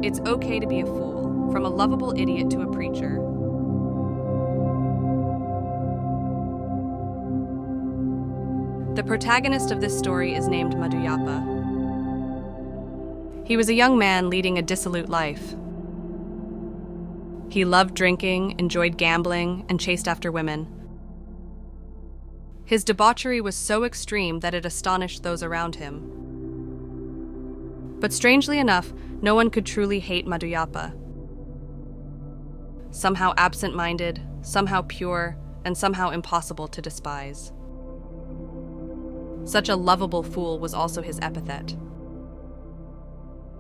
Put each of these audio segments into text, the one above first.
It's okay to be a fool, from a lovable idiot to a preacher. The protagonist of this story is named Madhyapa. He was a young man leading a dissolute life. He loved drinking, enjoyed gambling, and chased after women. His debauchery was so extreme that it astonished those around him. But strangely enough, no one could truly hate Madhyapa. Somehow absent-minded, somehow pure, and somehow impossible to despise. Such a lovable fool was also his epithet.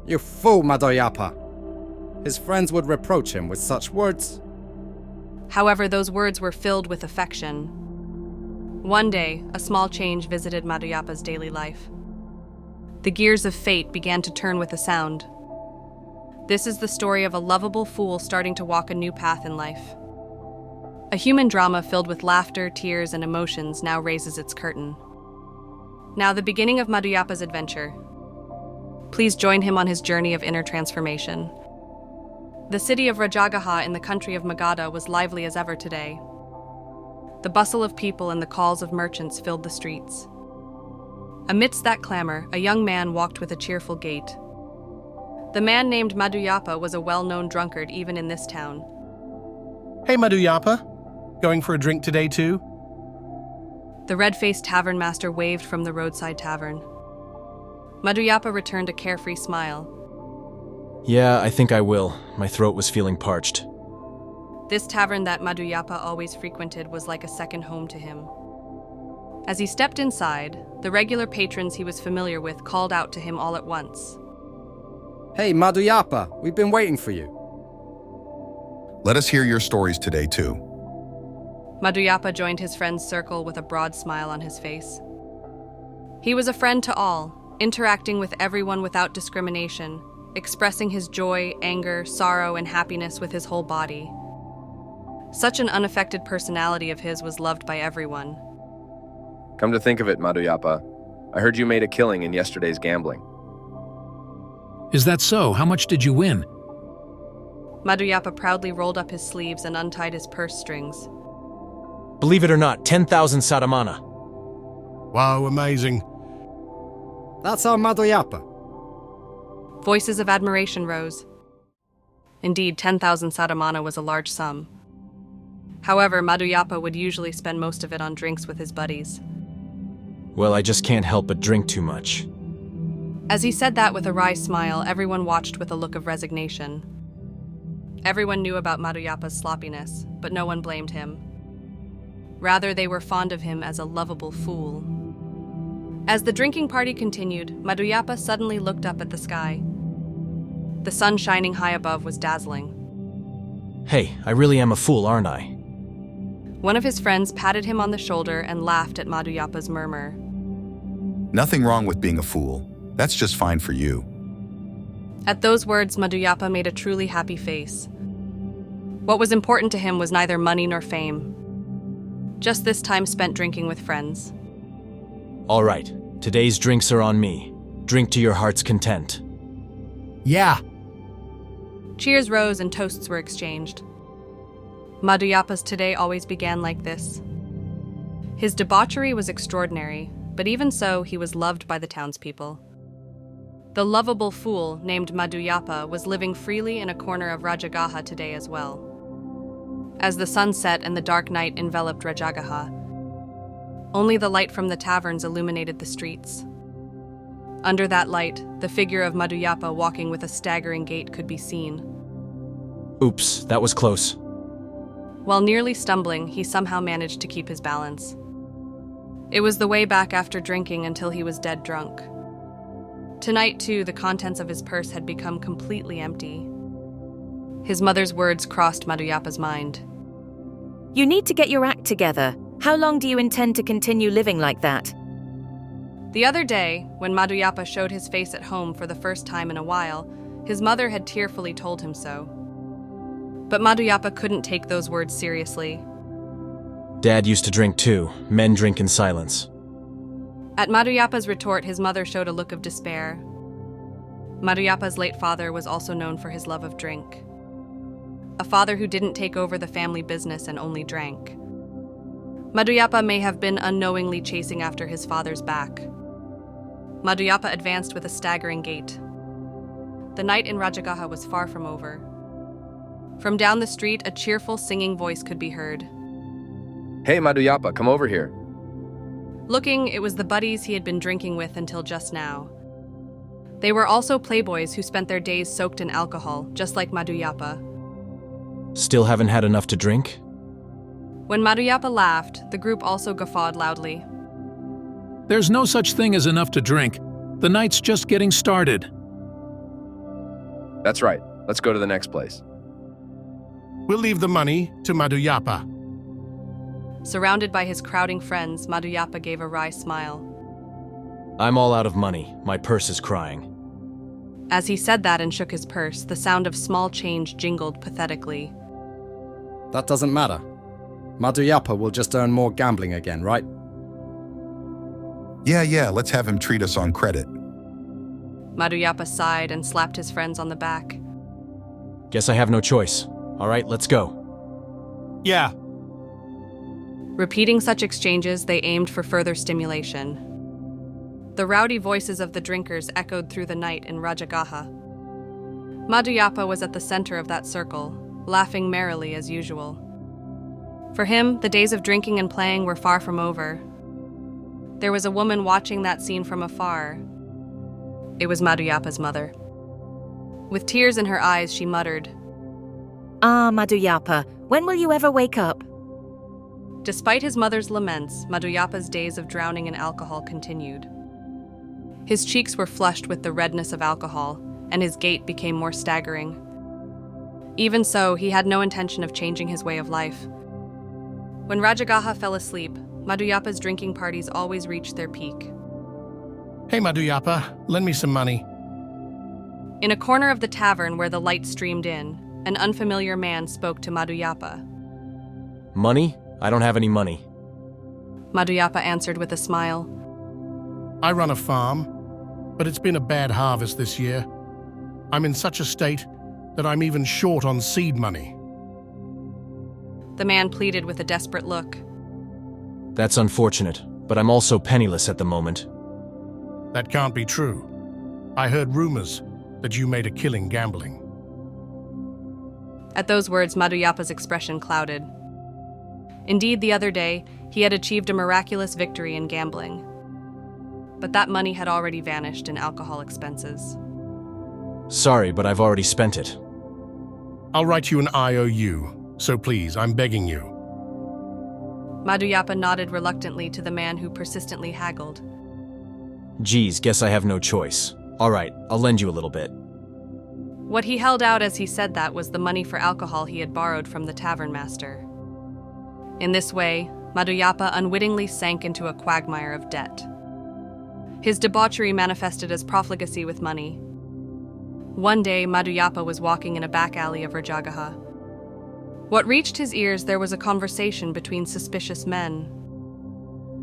You fool, Madhyapa! His friends would reproach him with such words. However, those words were filled with affection. One day, a small change visited Madhyapa's daily life. The gears of fate began to turn with a sound. This is the story of a lovable fool starting to walk a new path in life. A human drama filled with laughter, tears, and emotions now raises its curtain. Now the beginning of Madhyapa's adventure. Please join him on his journey of inner transformation. The city of Rajagaha in the country of Magadha was lively as ever today. The bustle of people and the calls of merchants filled the streets. Amidst that clamor, a young man walked with a cheerful gait. The man named Madhyapa was a well-known drunkard even in this town. Hey, Madhyapa. Going for a drink today, too? The red-faced tavern master waved from the roadside tavern. Madhyapa returned a carefree smile. Yeah, I think I will. My throat was feeling parched. This tavern that Madhyapa always frequented was like a second home to him. As he stepped inside, the regular patrons he was familiar with called out to him all at once. Hey, Madhyapa, we've been waiting for you. Let us hear your stories today, too. Madhyapa joined his friend's circle with a broad smile on his face. He was a friend to all, interacting with everyone without discrimination, expressing his joy, anger, sorrow, and happiness with his whole body. Such an unaffected personality of his was loved by everyone. Come to think of it, Madhyapa, I heard you made a killing in yesterday's gambling. Is that so? How much did you win? Madhyapa proudly rolled up his sleeves and untied his purse strings. Believe it or not, 10,000 Sadamana. Wow, amazing. That's our Madhyapa. Voices of admiration rose. Indeed, 10,000 Sadamana was a large sum. However, Madhyapa would usually spend most of it on drinks with his buddies. Well, I just can't help but drink too much. As he said that with a wry smile, everyone watched with a look of resignation. Everyone knew about Madhyapa's sloppiness, but no one blamed him. Rather, they were fond of him as a lovable fool. As the drinking party continued, Madhyapa suddenly looked up at the sky. The sun shining high above was dazzling. Hey, I really am a fool, aren't I? One of his friends patted him on the shoulder and laughed at Madhyapa's murmur. Nothing wrong with being a fool. That's just fine for you. At those words, Madhyapa made a truly happy face. What was important to him was neither money nor fame. Just this time spent drinking with friends. All right, today's drinks are on me. Drink to your heart's content. Yeah. Cheers rose and toasts were exchanged. Madhyapa's today always began like this. His debauchery was extraordinary, but even so, he was loved by the townspeople. The lovable fool named Madhyapa was living freely in a corner of Rajagaha today as well. As the sun set and the dark night enveloped Rajagaha, only the light from the taverns illuminated the streets. Under that light, the figure of Madhyapa walking with a staggering gait could be seen. Oops, that was close. While nearly stumbling, he somehow managed to keep his balance. It was the way back after drinking until he was dead drunk. Tonight, too, the contents of his purse had become completely empty. His mother's words crossed Madhyapa's mind. You need to get your act together. How long do you intend to continue living like that? The other day, when Madhyapa showed his face at home for the first time in a while, his mother had tearfully told him so. But Madhyapa couldn't take those words seriously. Dad used to drink too. Men drink in silence. At Madhyapa's retort, his mother showed a look of despair. Maduyapa's late father was also known for his love of drink. A father who didn't take over the family business and only drank. Maduyapa may have been unknowingly chasing after his father's back. Maduyapa advanced with a staggering gait. The night in Rajagaha was far from over. From down the street, a cheerful singing voice could be heard. Hey, Maduyapa, come over here. Looking, it was the buddies he had been drinking with until just now. They were also playboys who spent their days soaked in alcohol, just like Maduyapa. Still haven't had enough to drink? When Maduyapa laughed, the group also guffawed loudly. There's no such thing as enough to drink. The night's just getting started. That's right. Let's go to the next place. We'll leave the money to Maduyapa. Surrounded by his crowding friends, Maduyapa gave a wry smile. I'm all out of money. My purse is crying. As he said that and shook his purse, the sound of small change jingled pathetically. That doesn't matter. Maduyapa will just earn more gambling again, right? Yeah, let's have him treat us on credit. Maduyapa sighed and slapped his friends on the back. Guess I have no choice. All right, let's go. Yeah, Repeating such exchanges, they aimed for further stimulation. The rowdy voices of the drinkers echoed through the night in Rajagaha. Maduyapa was at the center of that circle, laughing merrily as usual. For him, the days of drinking and playing were far from over. There was a woman watching that scene from afar. It was Maduyapa's mother. With tears in her eyes, she muttered, Ah, Maduyapa, when will you ever wake up? Despite his mother's laments, Maduyapa's days of drowning in alcohol continued. His cheeks were flushed with the redness of alcohol, and his gait became more staggering. Even so, he had no intention of changing his way of life. When Rajagaha fell asleep, Maduyapa's drinking parties always reached their peak. hey Maduyapa, lend me some money. In a corner of the tavern where the light streamed in, an unfamiliar man spoke to Maduyapa. Money? I don't have any money. Maduyapa answered with a smile. I run a farm, but it's been a bad harvest this year. I'm in such a state that I'm even short on seed money. The man pleaded with a desperate look. That's unfortunate, but I'm also penniless at the moment. That can't be true. I heard rumors that you made a killing gambling. At those words, Maduyapa's expression clouded. Indeed, the other day, he had achieved a miraculous victory in gambling. But that money had already vanished in alcohol expenses. Sorry, but I've already spent it. I'll write you an IOU, so please, I'm begging you. Maduyapa nodded reluctantly to the man who persistently haggled. Geez, guess I have no choice. All right, I'll lend you a little bit. What he held out as he said that was the money for alcohol he had borrowed from the tavern master. In this way, Maduyapa unwittingly sank into a quagmire of debt. His debauchery manifested as profligacy with money. One day, Maduyapa was walking in a back alley of Rajagaha. What reached his ears, there was a conversation between suspicious men.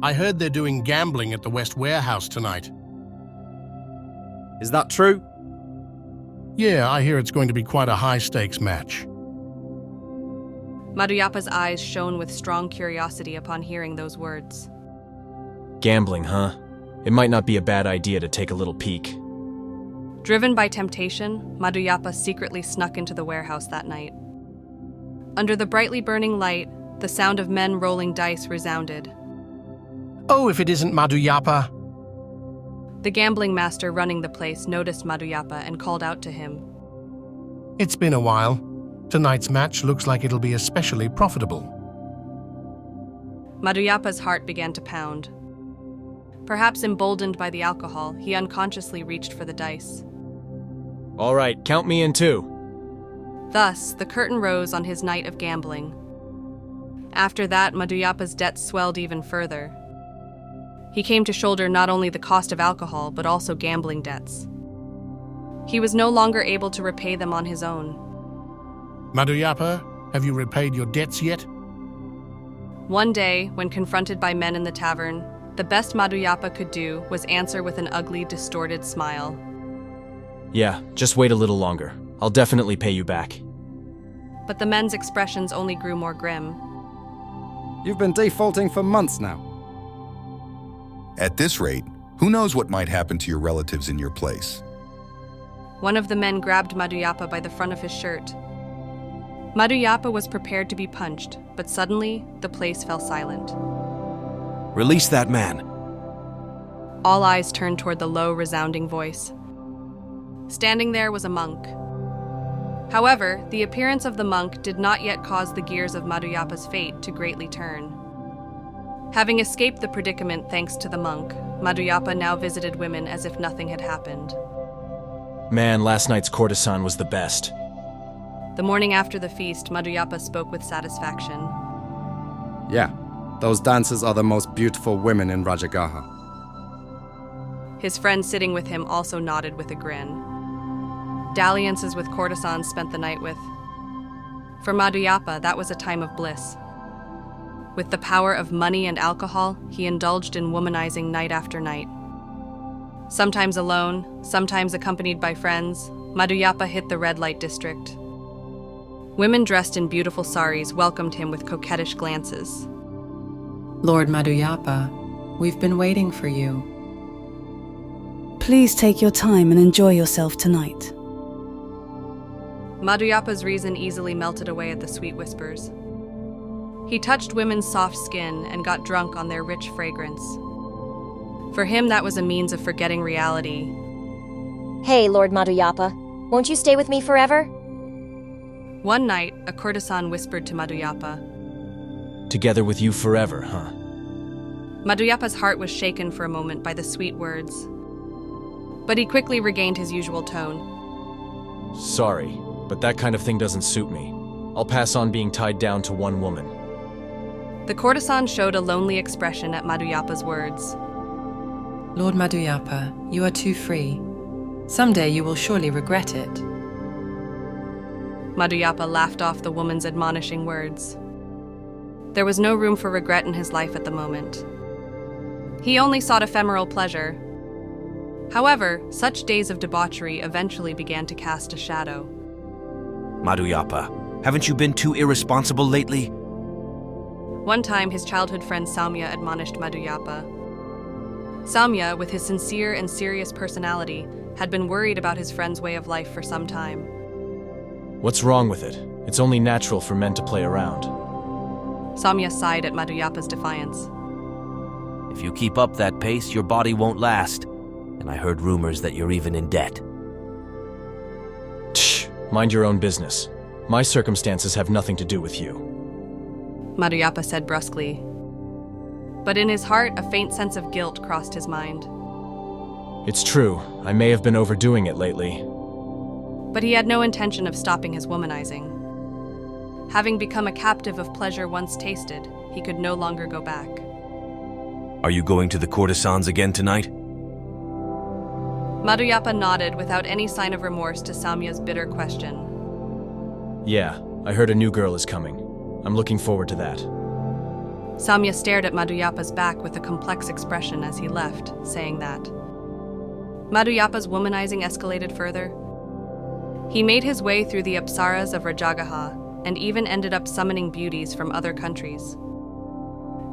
I heard they're doing gambling at the West Warehouse tonight. Is that true? Yeah, I hear it's going to be quite a high-stakes match. Maduyapa's eyes shone with strong curiosity upon hearing those words. Gambling, huh? It might not be a bad idea to take a little peek. Driven by temptation, Maduyapa secretly snuck into the warehouse that night. Under the brightly burning light, the sound of men rolling dice resounded. Oh, if it isn't Maduyapa! The gambling master running the place noticed Maduyapa and called out to him. It's been a while. Tonight's match looks like it'll be especially profitable. Maduyapa's heart began to pound. Perhaps emboldened by the alcohol, he unconsciously reached for the dice. All right, count me in too. Thus, the curtain rose on his night of gambling. After that, Maduyapa's debts swelled even further. He came to shoulder not only the cost of alcohol, but also gambling debts. He was no longer able to repay them on his own. Maduyapa, have you repaid your debts yet? One day, when confronted by men in the tavern, the best Maduyapa could do was answer with an ugly, distorted smile. Yeah, just wait a little longer. I'll definitely pay you back. But the men's expressions only grew more grim. You've been defaulting for months now. At this rate, who knows what might happen to your relatives in your place? One of the men grabbed Madhuyapa by the front of his shirt. Madhuyapa was prepared to be punched, but suddenly, the place fell silent. Release that man. All eyes turned toward the low, resounding voice. Standing there was a monk. However, the appearance of the monk did not yet cause the gears of Madhuyapa's fate to greatly turn. Having escaped the predicament thanks to the monk, Madhuyapa now visited women as if nothing had happened. Man, last night's courtesan was the best. The morning after the feast, Madhuyapa spoke with satisfaction. Yeah, those dancers are the most beautiful women in Rajagaha. His friend sitting with him also nodded with a grin. Dalliances with courtesans spent the night with. For Madhuyapa, that was a time of bliss. With the power of money and alcohol, he indulged in womanizing night after night. Sometimes alone, sometimes accompanied by friends, Madhuyapa hit the red light district. Women dressed in beautiful saris welcomed him with coquettish glances. Lord Madhuyapa, we've been waiting for you. Please take your time and enjoy yourself tonight. Madhuyapa's reason easily melted away at the sweet whispers. He touched women's soft skin and got drunk on their rich fragrance. For him, that was a means of forgetting reality. Hey, Lord Madhuyapa, won't you stay with me forever? One night, a courtesan whispered to Madhuyapa. Together with you forever, huh? Madhuyapa's heart was shaken for a moment by the sweet words. But he quickly regained his usual tone. Sorry, but that kind of thing doesn't suit me. I'll pass on being tied down to one woman. The courtesan showed a lonely expression at Madhuyapa's words. Lord Madhuyapa, you are too free. Someday you will surely regret it. Madhuyapa laughed off the woman's admonishing words. There was no room for regret in his life at the moment. He only sought ephemeral pleasure. However, such days of debauchery eventually began to cast a shadow. Madhuyapa, haven't you been too irresponsible lately? One time, his childhood friend Saumya admonished Madhuyapa. Saumya, with his sincere and serious personality, had been worried about his friend's way of life for some time. What's wrong with it? It's only natural for men to play around. Saumya sighed at Madhuyapa's defiance. If you keep up that pace, your body won't last. And I heard rumors that you're even in debt. Tch, mind your own business. My circumstances have nothing to do with you. Madhuyapa said brusquely. But in his heart, a faint sense of guilt crossed his mind. It's true, I may have been overdoing it lately. But he had no intention of stopping his womanizing. Having become a captive of pleasure once tasted, he could no longer go back. Are you going to the courtesans again tonight? Madhuyapa nodded without any sign of remorse to Saumya's bitter question. Yeah, I heard a new girl is coming. I'm looking forward to that. Saumya stared at Madhuyapa's back with a complex expression as he left, saying that. Madhuyapa's womanizing escalated further. He made his way through the apsaras of Rajagaha and even ended up summoning beauties from other countries.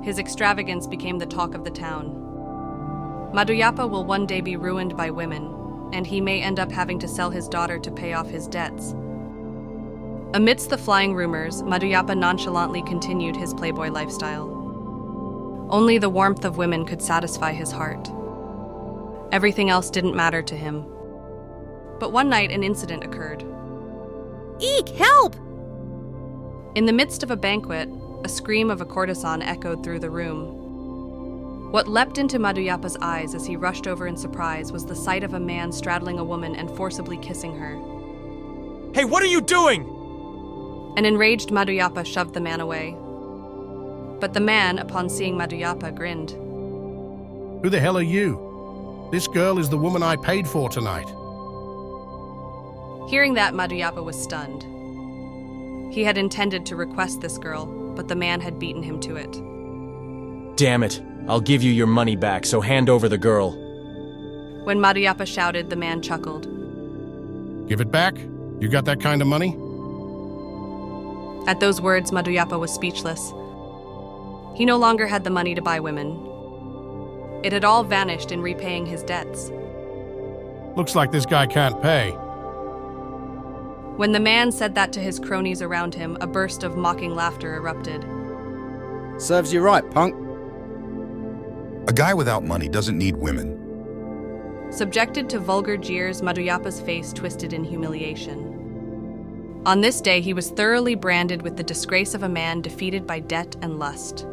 His extravagance became the talk of the town. Madhuyapa will one day be ruined by women, and he may end up having to sell his daughter to pay off his debts. Amidst the flying rumors, Madhuyapa nonchalantly continued his playboy lifestyle. Only the warmth of women could satisfy his heart. Everything else didn't matter to him. But one night, an incident occurred. Eek, help! In the midst of a banquet, a scream of a courtesan echoed through the room. What leapt into Madhuyapa's eyes as he rushed over in surprise was the sight of a man straddling a woman and forcibly kissing her. Hey, what are you doing? An enraged Madhuyapa shoved the man away. But the man, upon seeing Madhuyapa, grinned. Who the hell are you? This girl is the woman I paid for tonight. Hearing that, Madhuyapa was stunned. He had intended to request this girl, but the man had beaten him to it. Damn it. I'll give you your money back, so hand over the girl. When Madhuyapa shouted, the man chuckled. Give it back? You got that kind of money? At those words, Madhyapa was speechless. He no longer had the money to buy women. It had all vanished in repaying his debts. Looks like this guy can't pay. When the man said that to his cronies around him, a burst of mocking laughter erupted. Serves you right, punk. A guy without money doesn't need women. Subjected to vulgar jeers, Madhyapa's face twisted in humiliation. On this day, he was thoroughly branded with the disgrace of a man defeated by debt and lust.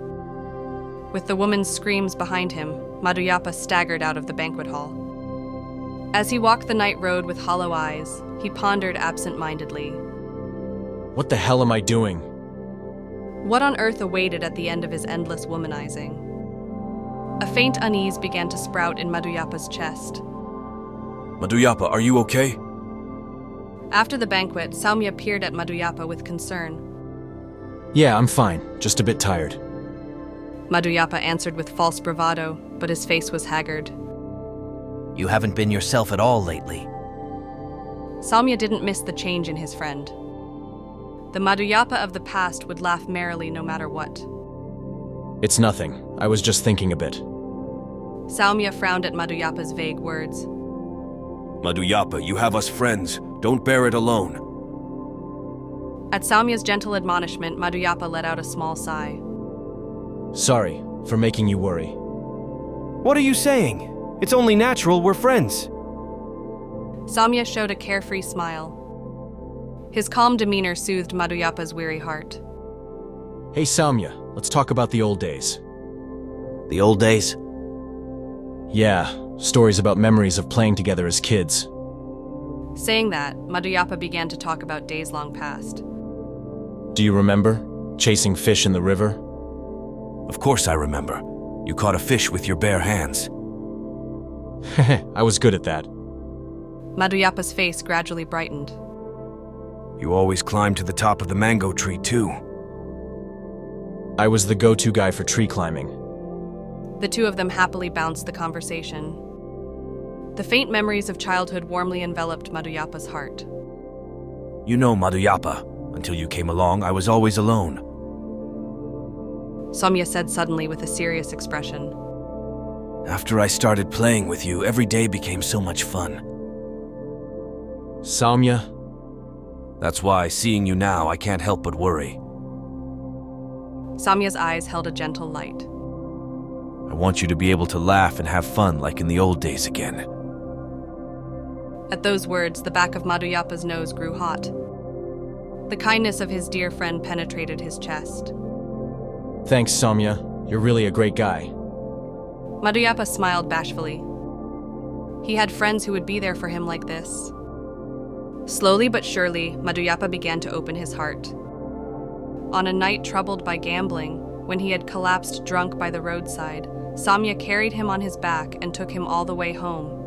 With the woman's screams behind him, Madhyapa staggered out of the banquet hall. As he walked the night road with hollow eyes, he pondered absent-mindedly. What the hell am I doing? What on earth awaited at the end of his endless womanizing? A faint unease began to sprout in Madhyapa's chest. Madhyapa, are you okay? After the banquet, Saumya peered at Madhyapa with concern. Yeah, I'm fine. Just a bit tired. Madhyapa answered with false bravado, but his face was haggard. You haven't been yourself at all lately. Saumya didn't miss the change in his friend. The Madhyapa of the past would laugh merrily no matter what. It's nothing. I was just thinking a bit. Saumya frowned at Madhyapa's vague words. Madhyapa, you have us friends. Don't bear it alone. At Saumya's gentle admonishment, Madhyapa let out a small sigh. Sorry for making you worry. What are you saying? It's only natural we're friends. Saumya showed a carefree smile. His calm demeanor soothed Madhyapa's weary heart. Hey Saumya, let's talk about the old days. The old days? Yeah, stories about memories of playing together as kids. Saying that, Madhyapa began to talk about days long past. Do you remember? Chasing fish in the river? Of course I remember. You caught a fish with your bare hands. I was good at that. Madhyapa's face gradually brightened. You always climbed to the top of the mango tree, too. I was the go-to guy for tree climbing. The two of them happily bounced the conversation. The faint memories of childhood warmly enveloped Madhyapa's heart. You know, Madhyapa, until you came along, I was always alone. Saumya said suddenly with a serious expression. After I started playing with you, every day became so much fun. Saumya? That's why, seeing you now, I can't help but worry. Saumya's eyes held a gentle light. I want you to be able to laugh and have fun like in the old days again. At those words, the back of Madhyapa's nose grew hot. The kindness of his dear friend penetrated his chest. Thanks, Saumya. You're really a great guy. Madhyapa smiled bashfully. He had friends who would be there for him like this. Slowly but surely, Madhyapa began to open his heart. On a night troubled by gambling, when he had collapsed drunk by the roadside, Saumya carried him on his back and took him all the way home.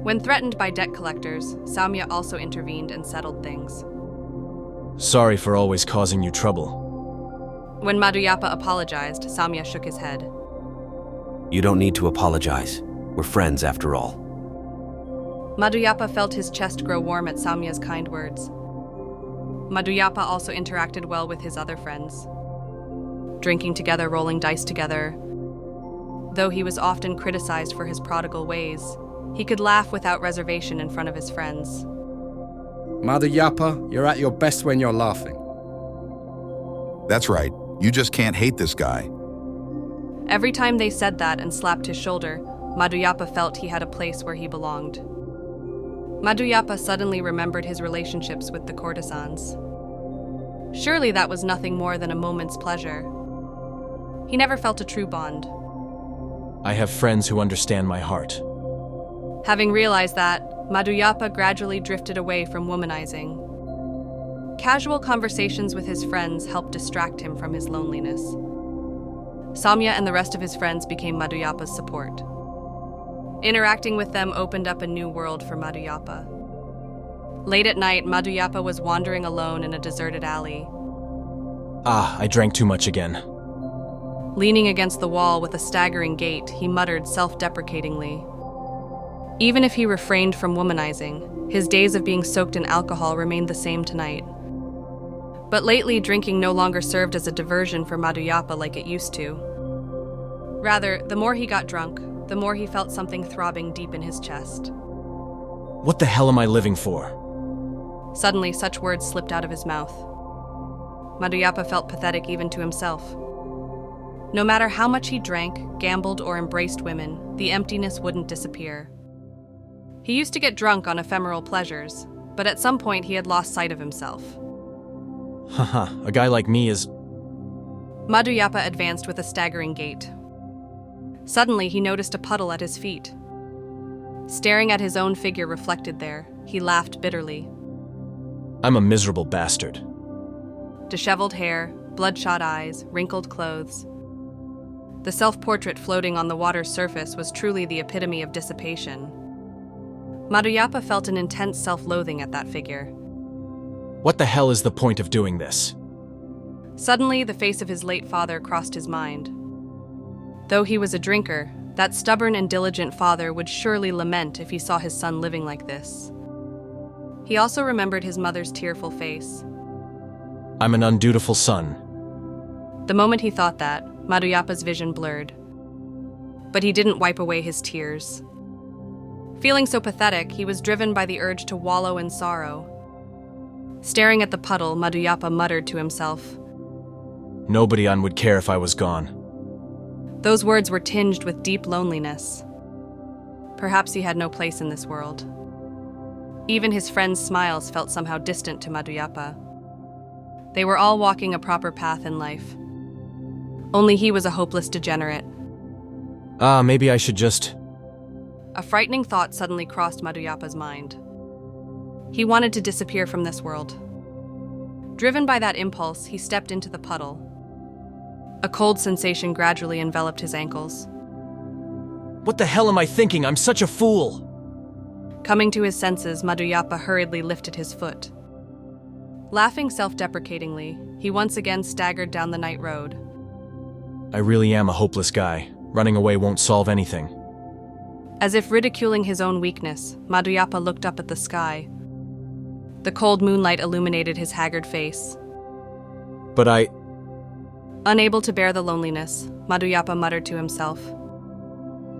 When threatened by debt collectors, Saumya also intervened and settled things. Sorry for always causing you trouble. When Madhyapa apologized, Saumya shook his head. You don't need to apologize. We're friends after all. Madhyapa felt his chest grow warm at Saumya's kind words. Madhyapa also interacted well with his other friends. Drinking together, rolling dice together. Though he was often criticized for his prodigal ways, he could laugh without reservation in front of his friends. Madhyapa, you're at your best when you're laughing. That's right. You just can't hate this guy. Every time they said that and slapped his shoulder, Madhyapa felt he had a place where he belonged. Madhyapa suddenly remembered his relationships with the courtesans. Surely that was nothing more than a moment's pleasure. He never felt a true bond. I have friends who understand my heart. Having realized that, Madhyapa gradually drifted away from womanizing. Casual conversations with his friends helped distract him from his loneliness. Saumya and the rest of his friends became Madhyapa's support. Interacting with them opened up a new world for Madhyapa. Late at night, Madhyapa was wandering alone in a deserted alley. I drank too much again. Leaning against the wall with a staggering gait, he muttered self-deprecatingly. Even if he refrained from womanizing, his days of being soaked in alcohol remained the same tonight. But lately, drinking no longer served as a diversion for Madhuyapa like it used to. Rather, the more he got drunk, the more he felt something throbbing deep in his chest. What the hell am I living for? Suddenly, such words slipped out of his mouth. Madhuyapa felt pathetic even to himself. No matter how much he drank, gambled, or embraced women, the emptiness wouldn't disappear. He used to get drunk on ephemeral pleasures, but at some point he had lost sight of himself. Haha, a guy like me is... Madhuyapa advanced with a staggering gait. Suddenly, he noticed a puddle at his feet. Staring at his own figure reflected there, he laughed bitterly. I'm a miserable bastard. Disheveled hair, bloodshot eyes, wrinkled clothes. The self-portrait floating on the water's surface was truly the epitome of dissipation. Madhuyapa felt an intense self-loathing at that figure. What the hell is the point of doing this? Suddenly, the face of his late father crossed his mind. Though he was a drinker, that stubborn and diligent father would surely lament if he saw his son living like this. He also remembered his mother's tearful face. I'm an undutiful son. The moment he thought that, Madhuyapa's vision blurred. But he didn't wipe away his tears. Feeling so pathetic, he was driven by the urge to wallow in sorrow. Staring at the puddle, Madhuyapa muttered to himself. Nobody would care if I was gone. Those words were tinged with deep loneliness. Perhaps he had no place in this world. Even his friends' smiles felt somehow distant to Madhuyapa. They were all walking a proper path in life. Only he was a hopeless degenerate. Maybe I should just... A frightening thought suddenly crossed Madhuyapa's mind. He wanted to disappear from this world. Driven by that impulse, he stepped into the puddle. A cold sensation gradually enveloped his ankles. What the hell am I thinking? I'm such a fool! Coming to his senses, Madhuyapa hurriedly lifted his foot. Laughing self-deprecatingly, he once again staggered down the night road. I really am a hopeless guy. Running away won't solve anything. As if ridiculing his own weakness, Madhuyapa looked up at the sky. The cold moonlight illuminated his haggard face. But I... Unable to bear the loneliness, Madhuyapa muttered to himself.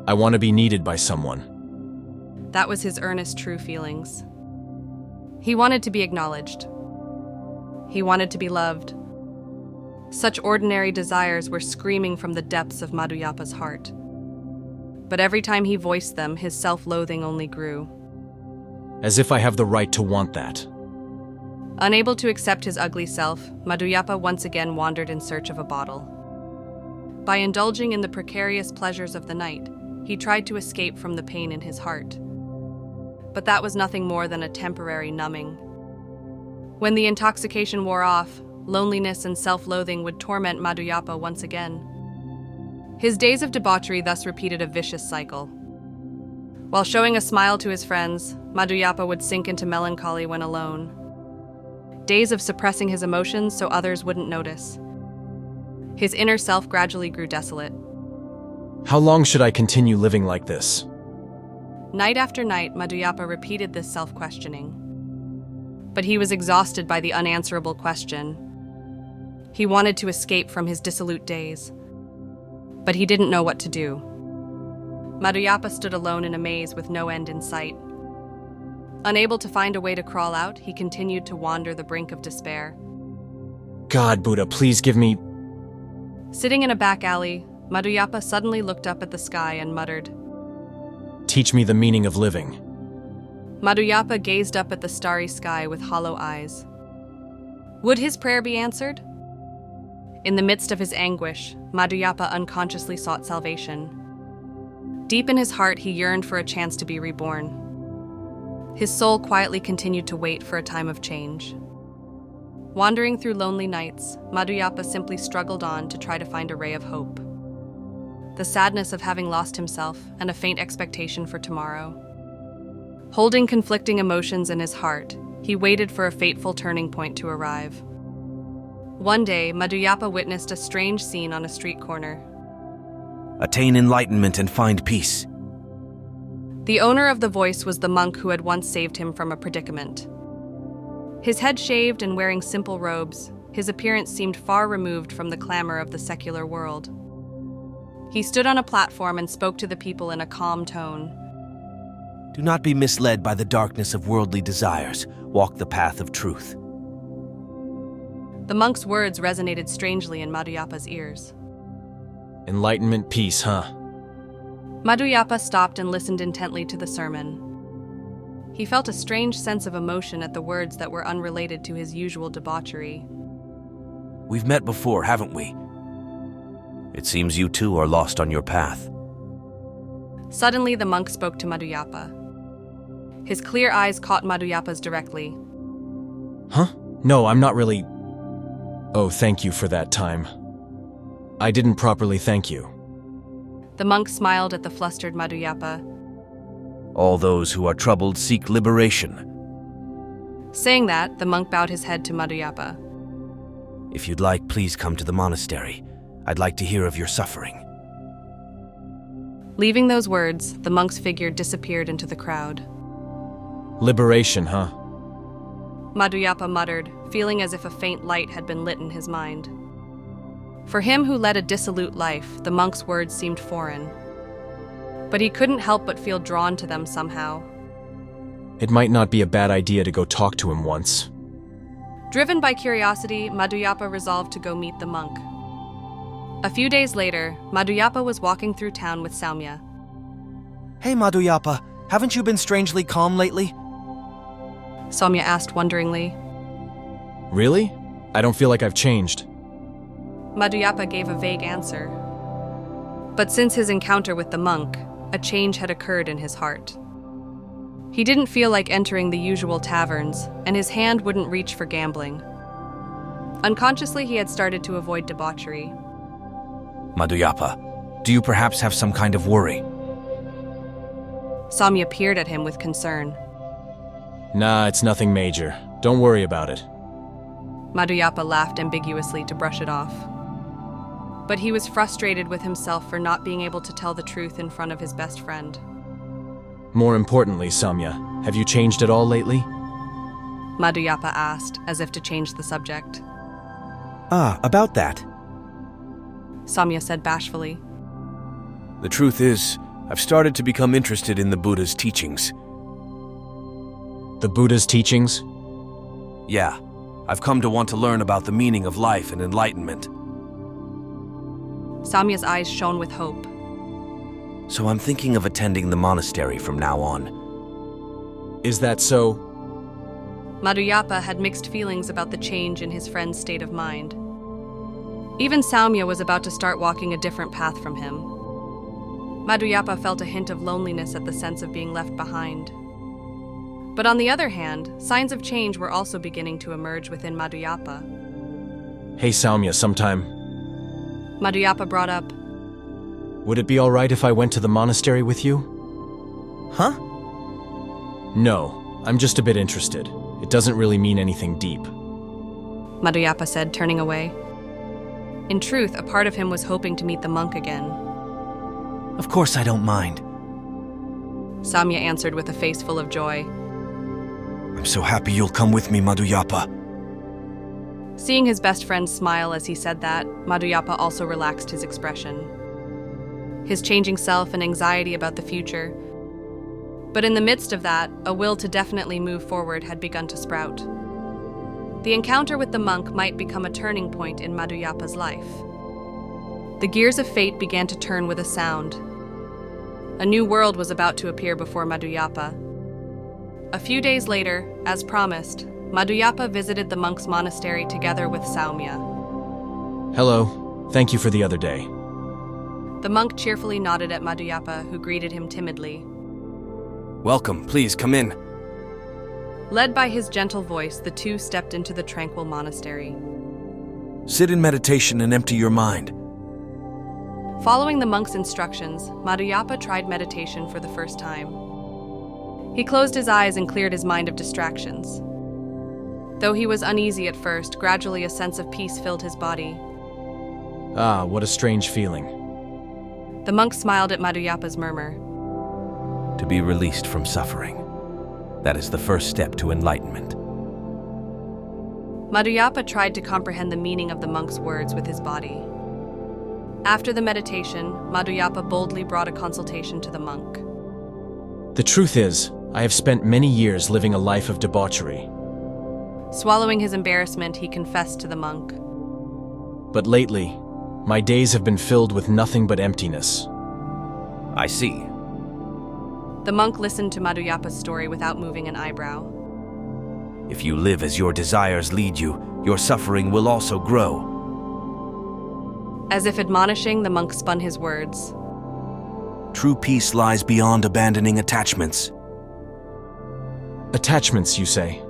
I want to be needed by someone. That was his earnest, true feelings. He wanted to be acknowledged. He wanted to be loved. Such ordinary desires were screaming from the depths of Madhuyapa's heart. But every time he voiced them, his self-loathing only grew. As if I have the right to want that. Unable to accept his ugly self, Madhuyapa once again wandered in search of a bottle. By indulging in the precarious pleasures of the night, he tried to escape from the pain in his heart. But that was nothing more than a temporary numbing. When the intoxication wore off, loneliness and self-loathing would torment Madhuyapa once again. His days of debauchery thus repeated a vicious cycle. While showing a smile to his friends, Madhuyapa would sink into melancholy when alone. Days of suppressing his emotions so others wouldn't notice. His inner self gradually grew desolate. How long should I continue living like this? Night after night, Madhuyapa repeated this self-questioning. But he was exhausted by the unanswerable question. He wanted to escape from his dissolute days. But he didn't know what to do. Madhuyapa stood alone in a maze with no end in sight. Unable to find a way to crawl out, he continued to wander the brink of despair. God, Buddha, please give me... Sitting in a back alley, Madhuyapa suddenly looked up at the sky and muttered, Teach me the meaning of living. Madhuyapa gazed up at the starry sky with hollow eyes. Would his prayer be answered? In the midst of his anguish, Madhuyapa unconsciously sought salvation. Deep in his heart, he yearned for a chance to be reborn. His soul quietly continued to wait for a time of change. Wandering through lonely nights, Madhuyapa simply struggled on to try to find a ray of hope. The sadness of having lost himself and a faint expectation for tomorrow. Holding conflicting emotions in his heart, he waited for a fateful turning point to arrive. One day, Madhuyapa witnessed a strange scene on a street corner. Attain enlightenment and find peace. The owner of the voice was the monk who had once saved him from a predicament. His head shaved and wearing simple robes, his appearance seemed far removed from the clamor of the secular world. He stood on a platform and spoke to the people in a calm tone. Do not be misled by the darkness of worldly desires. Walk the path of truth. The monk's words resonated strangely in Madhuyappa's ears. Enlightenment, peace, huh? Madhuyappa stopped and listened intently to the sermon. He felt a strange sense of emotion at the words that were unrelated to his usual debauchery. We've met before, haven't we? It seems you too are lost on your path. Suddenly, the monk spoke to Madhuyappa. His clear eyes caught Madhuyappa's directly. Huh? No, I'm not really... Oh, thank you for that time. I didn't properly thank you. The monk smiled at the flustered Madhuyappa. All those who are troubled seek liberation. Saying that, the monk bowed his head to Madhuyappa. If you'd like, please come to the monastery. I'd like to hear of your suffering. Leaving those words, the monk's figure disappeared into the crowd. Liberation, huh? Madhuyappa muttered, feeling as if a faint light had been lit in his mind. For him who led a dissolute life, the monk's words seemed foreign. But he couldn't help but feel drawn to them somehow. It might not be a bad idea to go talk to him once. Driven by curiosity, Madhuyappa resolved to go meet the monk. A few days later, Madhuyappa was walking through town with Saumya. Hey Madhuyappa, haven't you been strangely calm lately? Saumya asked wonderingly. Really? I don't feel like I've changed. Madhuyappa gave a vague answer. But since his encounter with the monk, a change had occurred in his heart. He didn't feel like entering the usual taverns, and his hand wouldn't reach for gambling. Unconsciously, he had started to avoid debauchery. Madhuyappa, do you perhaps have some kind of worry? Saumya peered at him with concern. Nah, it's nothing major. Don't worry about it. Madhuyappa laughed ambiguously to brush it off. But he was frustrated with himself for not being able to tell the truth in front of his best friend. More importantly, Saumya, have you changed at all lately? Madhuyappa asked, as if to change the subject. About that. Saumya said bashfully. The truth is, I've started to become interested in the Buddha's teachings. The Buddha's teachings? Yeah, I've come to want to learn about the meaning of life and enlightenment. Saumya's eyes shone with hope. So I'm thinking of attending the monastery from now on. Is that so? Madhuyappa had mixed feelings about the change in his friend's state of mind. Even Saumya was about to start walking a different path from him. Madhuyappa felt a hint of loneliness at the sense of being left behind. But on the other hand, signs of change were also beginning to emerge within Madhuyappa. Hey Saumya, sometime. Madhuyappa brought up. Would it be all right if I went to the monastery with you? Huh? No, I'm just a bit interested. It doesn't really mean anything deep. Madhuyappa said, turning away. In truth, a part of him was hoping to meet the monk again. Of course I don't mind. Saumya answered with a face full of joy. I'm so happy you'll come with me, Madhuyappa. Seeing his best friend smile as he said that, Madhuyappa also relaxed his expression. His changing self and anxiety about the future. But in the midst of that, a will to definitely move forward had begun to sprout. The encounter with the monk might become a turning point in Madhuyappa's life. The gears of fate began to turn with a sound. A new world was about to appear before Madhuyappa. A few days later, as promised, Madhuyappa visited the monk's monastery together with Saumya. Hello. Thank you for the other day. The monk cheerfully nodded at Madhuyappa, who greeted him timidly. Welcome, please come in. Led by his gentle voice, the two stepped into the tranquil monastery. Sit in meditation and empty your mind. Following the monk's instructions, Madhuyappa tried meditation for the first time. He closed his eyes and cleared his mind of distractions. Though he was uneasy at first, gradually a sense of peace filled his body. Ah, what a strange feeling. The monk smiled at Madhuyappa's murmur. to be released from suffering. That is the first step to enlightenment. Madhyapa tried to comprehend the meaning of the monk's words with his body. After the meditation, Madhyapa boldly brought a consultation to the monk. The truth is, I have spent many years living a life of debauchery. Swallowing his embarrassment, he confessed to the monk. But lately, my days have been filled with nothing but emptiness. I see. The monk listened to Madhyapa's story without moving an eyebrow. If you live as your desires lead you, your suffering will also grow. As if admonishing, the monk spun his words. True peace lies beyond abandoning attachments. Attachments, you say?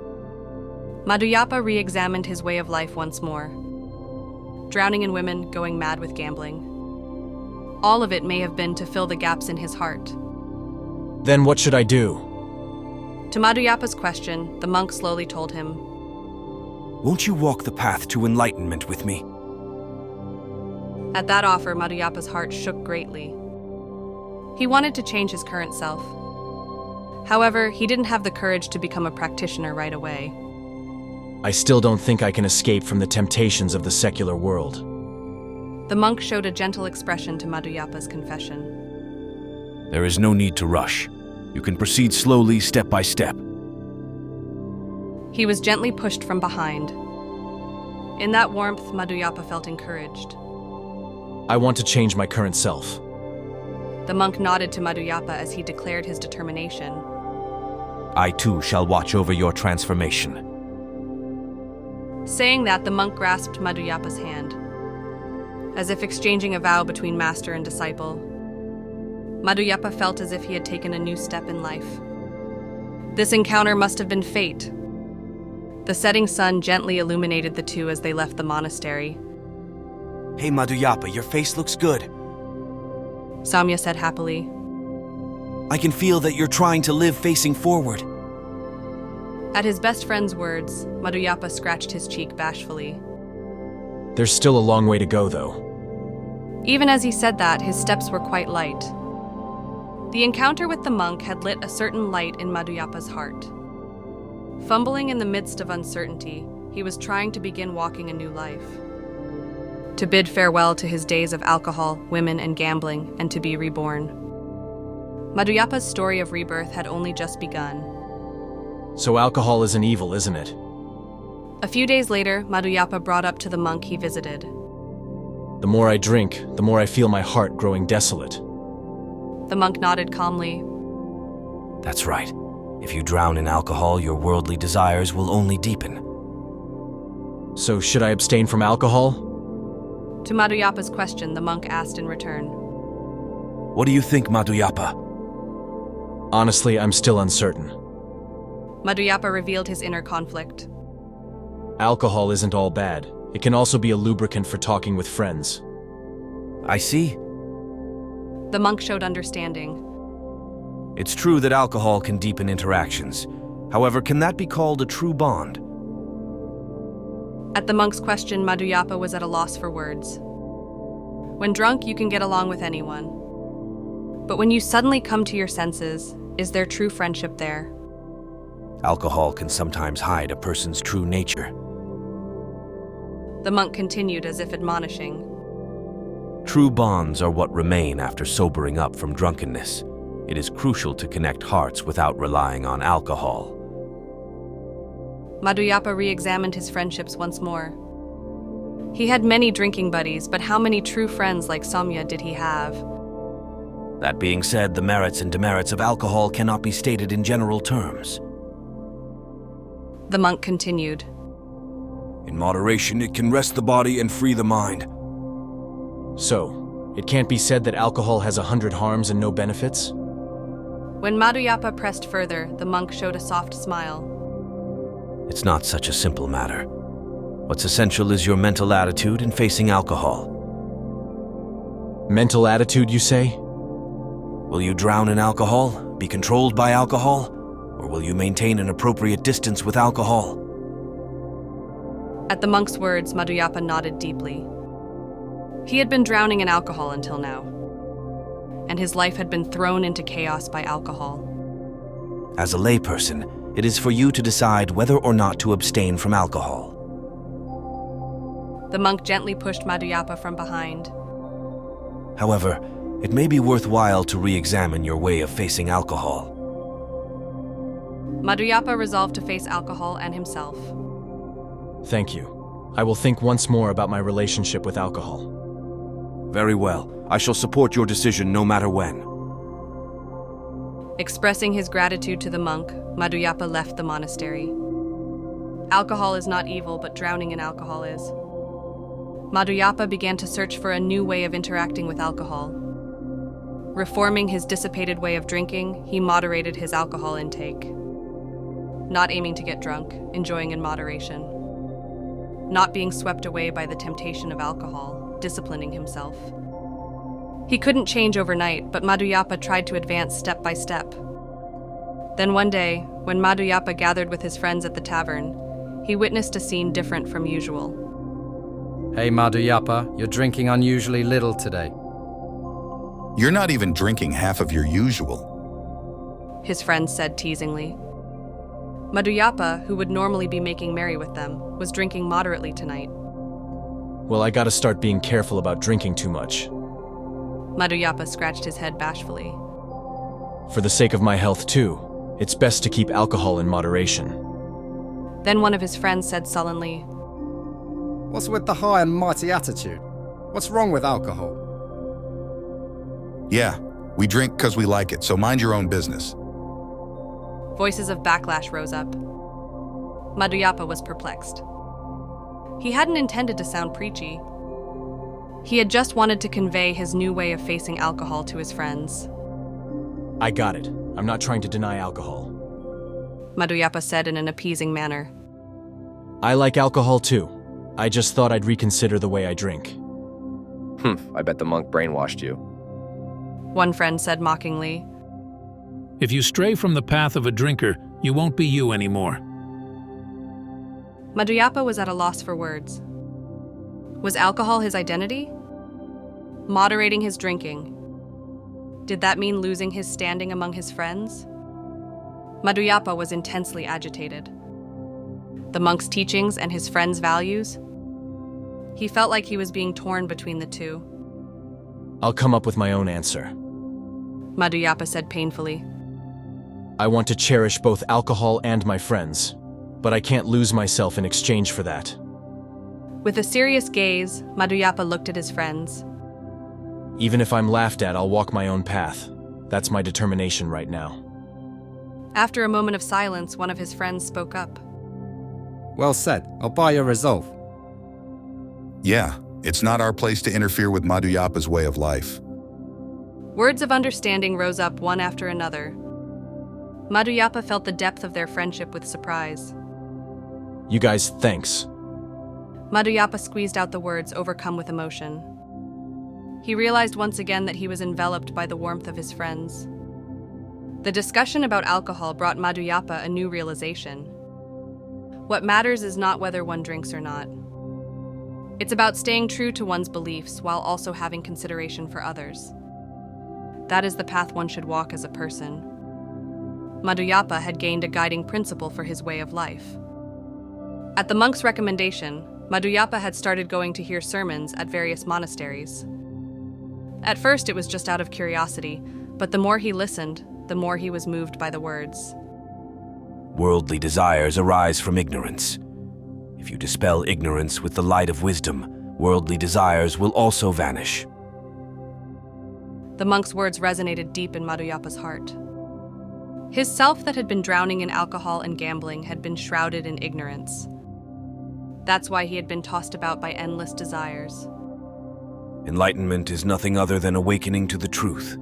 Madhyapa re-examined his way of life once more. Drowning in women, going mad with gambling. All of it may have been to fill the gaps in his heart. Then what should I do? To Madhyapa's question, the monk slowly told him, Won't you walk the path to enlightenment with me? At that offer, Madhyapa's heart shook greatly. He wanted to change his current self. However, he didn't have the courage to become a practitioner right away. I still don't think I can escape from the temptations of the secular world. The monk showed a gentle expression to Madhyapa's confession. There is no need to rush. You can proceed slowly, step by step. He was gently pushed from behind. In that warmth, Madhyapa felt encouraged. I want to change my current self. The monk nodded to Madhyapa as he declared his determination. I too shall watch over your transformation. Saying that, the monk grasped Madhyapa's hand, as if exchanging a vow between master and disciple. Madhyapa felt as if he had taken a new step in life. This encounter must have been fate. The setting sun gently illuminated the two as they left the monastery. Hey Madhyapa, your face looks good. Samya said happily. I can feel that you're trying to live facing forward. At his best friend's words, Madhyapa scratched his cheek bashfully. There's still a long way to go, though. Even as he said that, his steps were quite light. The encounter with the monk had lit a certain light in Madhyapa's heart. Fumbling in the midst of uncertainty, he was trying to begin walking a new life. To bid farewell to his days of alcohol, women, and gambling, and to be reborn. Madhyapa's story of rebirth had only just begun. So alcohol is an evil, isn't it? A few days later, Madhyapa brought up to the monk he visited. The more I drink, the more I feel my heart growing desolate. The monk nodded calmly. That's right. If you drown in alcohol, your worldly desires will only deepen. So should I abstain from alcohol? To Madhyapa's question, the monk asked in return. What do you think, Madhyapa? Honestly, I'm still uncertain. Madhyapa revealed his inner conflict. Alcohol isn't all bad. It can also be a lubricant for talking with friends. I see. The monk showed understanding. It's true that alcohol can deepen interactions. However, can that be called a true bond? At the monk's question, Madhyapa was at a loss for words. When drunk, you can get along with anyone. But when you suddenly come to your senses, is there true friendship there? Alcohol can sometimes hide a person's true nature. The monk continued as if admonishing. True bonds are what remain after sobering up from drunkenness. It is crucial to connect hearts without relying on alcohol. Madhyapa re-examined his friendships once more. He had many drinking buddies, but how many true friends like Samya did he have? That being said, the merits and demerits of alcohol cannot be stated in general terms. The monk continued. In moderation, it can rest the body and free the mind. So, it can't be said that alcohol has 100 harms and no benefits? When Madhyapa pressed further, the monk showed a soft smile. It's not such a simple matter. What's essential is your mental attitude in facing alcohol. Mental attitude, you say? Will you drown in alcohol, be controlled by alcohol, or will you maintain an appropriate distance with alcohol? At the monk's words, Madhyapa nodded deeply. He had been drowning in alcohol until now. and his life had been thrown into chaos by alcohol. As a layperson, it is for you to decide whether or not to abstain from alcohol. The monk gently pushed Madhyapa from behind. However, it may be worthwhile to re-examine your way of facing alcohol. Madhyapa resolved to face alcohol and himself. Thank you. I will think once more about my relationship with alcohol. Very well. I shall support your decision no matter when. Expressing his gratitude to the monk, Madhyapa left the monastery. Alcohol is not evil, but drowning in alcohol is. Madhyapa began to search for a new way of interacting with alcohol. Reforming his dissipated way of drinking, he moderated his alcohol intake. Not aiming to get drunk, enjoying in moderation. Not being swept away by the temptation of alcohol, disciplining himself. He couldn't change overnight, but Madhyapa tried to advance step by step. Then one day, when Madhyapa gathered with his friends at the tavern, he witnessed a scene different from usual. Hey Madhyapa, you're drinking unusually little today. You're not even drinking half of your usual. His friends said teasingly. Madhyapa, who would normally be making merry with them, was drinking moderately tonight. Well, I gotta start being careful about drinking too much. Madhyapa scratched his head bashfully. For the sake of my health too, it's best to keep alcohol in moderation. Then one of his friends said sullenly, What's with the high and mighty attitude? What's wrong with alcohol? Yeah, we drink because we like it, so mind your own business. Voices of backlash rose up. Madhyapa was perplexed. He hadn't intended to sound preachy. He had just wanted to convey his new way of facing alcohol to his friends. I got it. I'm not trying to deny alcohol. Madhyapa said in an appeasing manner. I like alcohol too. I just thought I'd reconsider the way I drink. I bet the monk brainwashed you. One friend said mockingly. If you stray from the path of a drinker, you won't be you anymore. Madhyapa was at a loss for words. Was alcohol his identity? Moderating his drinking. Did that mean losing his standing among his friends? Madhyapa was intensely agitated. The monk's teachings and his friends' values? He felt like he was being torn between the two. I'll come up with my own answer. Madhyapa said painfully. I want to cherish both alcohol and my friends, but I can't lose myself in exchange for that. With a serious gaze, Madhyapa looked at his friends. Even if I'm laughed at, I'll walk my own path. That's my determination right now. After a moment of silence, one of his friends spoke up. Well said. I'll buy your resolve. Yeah, it's not our place to interfere with Madhyapa's way of life. Words of understanding rose up one after another. Madhyapa felt the depth of their friendship with surprise. You guys, thanks. Madhyapa squeezed out the words, overcome with emotion. He realized once again that he was enveloped by the warmth of his friends. The discussion about alcohol brought Madhyapa a new realization. What matters is not whether one drinks or not. It's about staying true to one's beliefs while also having consideration for others. That is the path one should walk as a person. Madhyapa had gained a guiding principle for his way of life. At the monk's recommendation, Madhyapa had started going to hear sermons at various monasteries. At first it was just out of curiosity, but the more he listened, the more he was moved by the words. Worldly desires arise from ignorance. If you dispel ignorance with the light of wisdom, worldly desires will also vanish. The monk's words resonated deep in Madhyapa's heart. His self that had been drowning in alcohol and gambling had been shrouded in ignorance. That's why he had been tossed about by endless desires. Enlightenment is nothing other than awakening to the truth.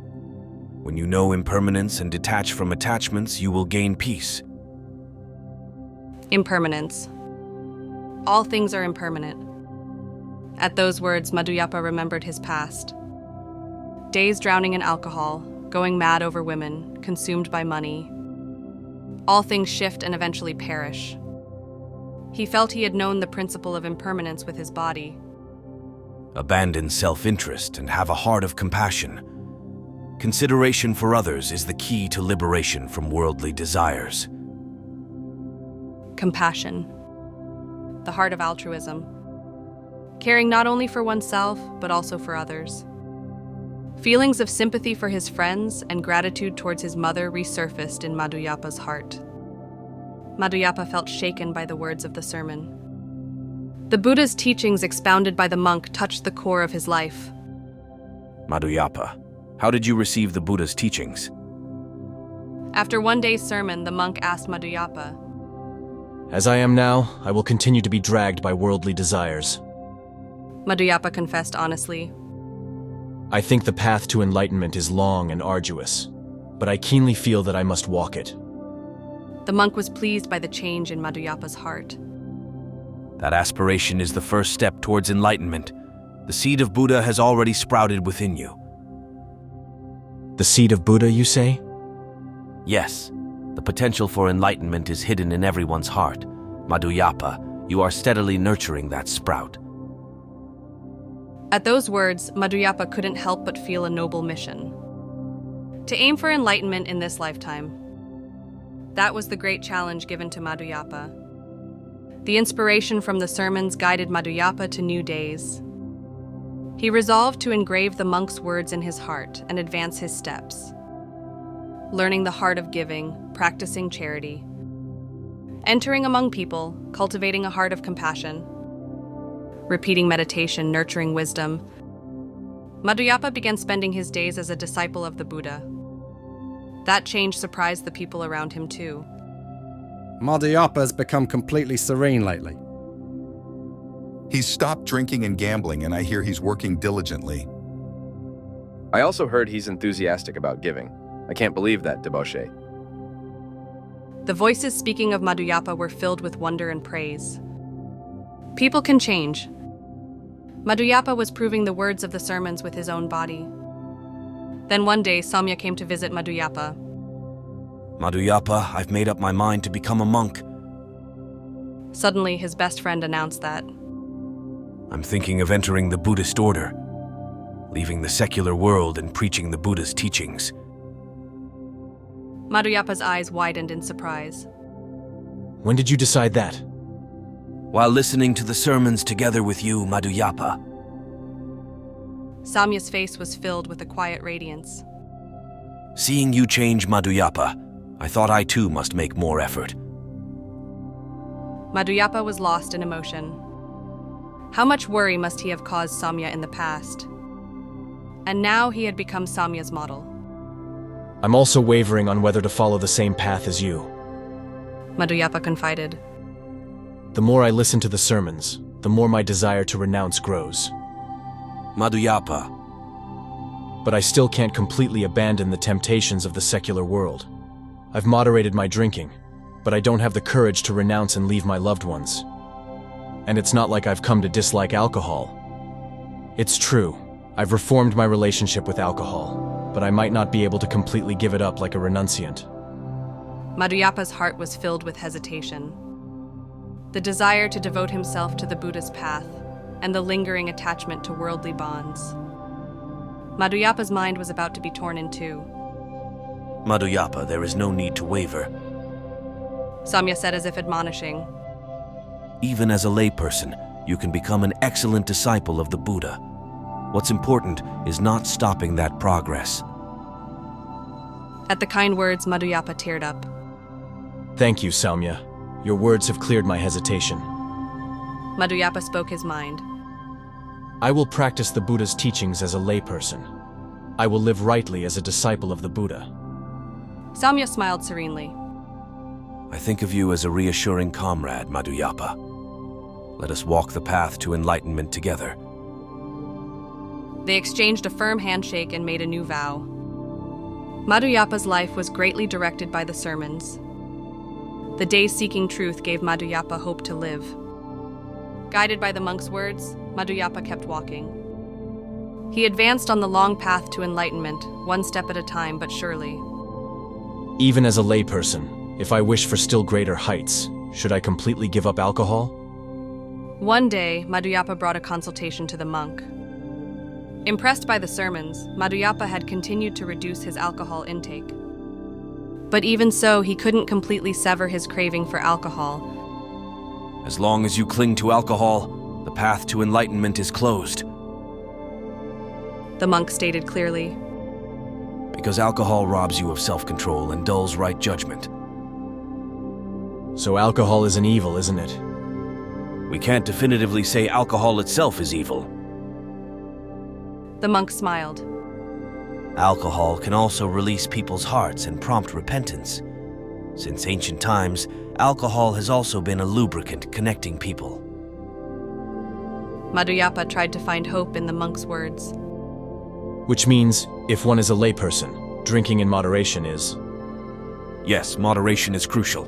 When you know impermanence and detach from attachments, you will gain peace. Impermanence. All things are impermanent. At those words, Madhyapa remembered his past. Days drowning in alcohol, going mad over women, consumed by money. All things shift and eventually perish. He felt he had known the principle of impermanence with his body. Abandon self-interest and have a heart of compassion. Consideration for others is the key to liberation from worldly desires. Compassion. The heart of altruism. Caring not only for oneself, but also for others. Feelings of sympathy for his friends and gratitude towards his mother resurfaced in Madhuyapa's heart. Madhyapa felt shaken by the words of the sermon. The Buddha's teachings expounded by the monk touched the core of his life. Madhyapa, how did you receive the Buddha's teachings? After one day's sermon, the monk asked Madhyapa, As I am now, I will continue to be dragged by worldly desires. Madhyapa confessed honestly. I think the path to enlightenment is long and arduous, but I keenly feel that I must walk it. The monk was pleased by the change in Madhyapa's heart. That aspiration is the first step towards enlightenment. The seed of Buddha has already sprouted within you. The seed of Buddha, you say? Yes, the potential for enlightenment is hidden in everyone's heart. Madhyapa, you are steadily nurturing that sprout. At those words, Madhyapa couldn't help but feel a noble mission. To aim for enlightenment in this lifetime. That was the great challenge given to Madhyapa. The inspiration from the sermons guided Madhyapa to new days. He resolved to engrave the monk's words in his heart and advance his steps. Learning the heart of giving, practicing charity. Entering among people, cultivating a heart of compassion. Repeating meditation, nurturing wisdom. Madhyapa began spending his days as a disciple of the Buddha. That change surprised the people around him too. Madhyapa has become completely serene lately. He's stopped drinking and gambling, and I hear he's working diligently. I also heard he's enthusiastic about giving. I can't believe that, debauchee. The voices speaking of Madhyapa were filled with wonder and praise. People can change. Madhyapa was proving the words of the sermons with his own body. Then one day, Samya came to visit Madhyapa. Madhyapa, I've made up my mind to become a monk. Suddenly, his best friend announced that. I'm thinking of entering the Buddhist order, leaving the secular world and preaching the Buddha's teachings. Madhyapa's eyes widened in surprise. When did you decide that? While listening to the sermons together with you, Madhyapa. Samya's face was filled with a quiet radiance. Seeing you change, Madhyapa, I thought I too must make more effort. Madhyapa was lost in emotion. How much worry must he have caused Samya in the past? And now he had become Samya's model. I'm also wavering on whether to follow the same path as you. Madhyapa confided. The more I listen to the sermons, the more my desire to renounce grows. Madhyapa. But I still can't completely abandon the temptations of the secular world. I've moderated my drinking, but I don't have the courage to renounce and leave my loved ones. And it's not like I've come to dislike alcohol. It's true, I've reformed my relationship with alcohol, but I might not be able to completely give it up like a renunciant. Madhyapa's heart was filled with hesitation. The desire to devote himself to the Buddha's path, and the lingering attachment to worldly bonds. Madhyapa's mind was about to be torn in two. Madhyapa, there is no need to waver. Samya said as if admonishing. Even as a layperson, you can become an excellent disciple of the Buddha. What's important is not stopping that progress. At the kind words, Madhyapa teared up. Thank you, Samya. Your words have cleared my hesitation. Madhyapa spoke his mind. I will practice the Buddha's teachings as a layperson. I will live rightly as a disciple of the Buddha. Samya smiled serenely. I think of you as a reassuring comrade, Madhyapa. Let us walk the path to enlightenment together. They exchanged a firm handshake and made a new vow. Madhyapa's life was greatly directed by the sermons. The day seeking truth gave Madhyapa hope to live. Guided by the monk's words, Madhyapa kept walking. He advanced on the long path to enlightenment, one step at a time, but surely. Even as a layperson, if I wish for still greater heights, should I completely give up alcohol? One day, Madhyapa brought a consultation to the monk. Impressed by the sermons, Madhyapa had continued to reduce his alcohol intake. But even so, he couldn't completely sever his craving for alcohol. As long as you cling to alcohol, the path to enlightenment is closed. The monk stated clearly. Because alcohol robs you of self-control and dulls right judgment. So alcohol is an evil, isn't it? We can't definitively say alcohol itself is evil. The monk smiled. Alcohol can also release people's hearts and prompt repentance. Since ancient times, alcohol has also been a lubricant connecting people. Madhyapa tried to find hope in the monk's words. Which means, if one is a layperson, drinking in moderation is... Yes, moderation is crucial.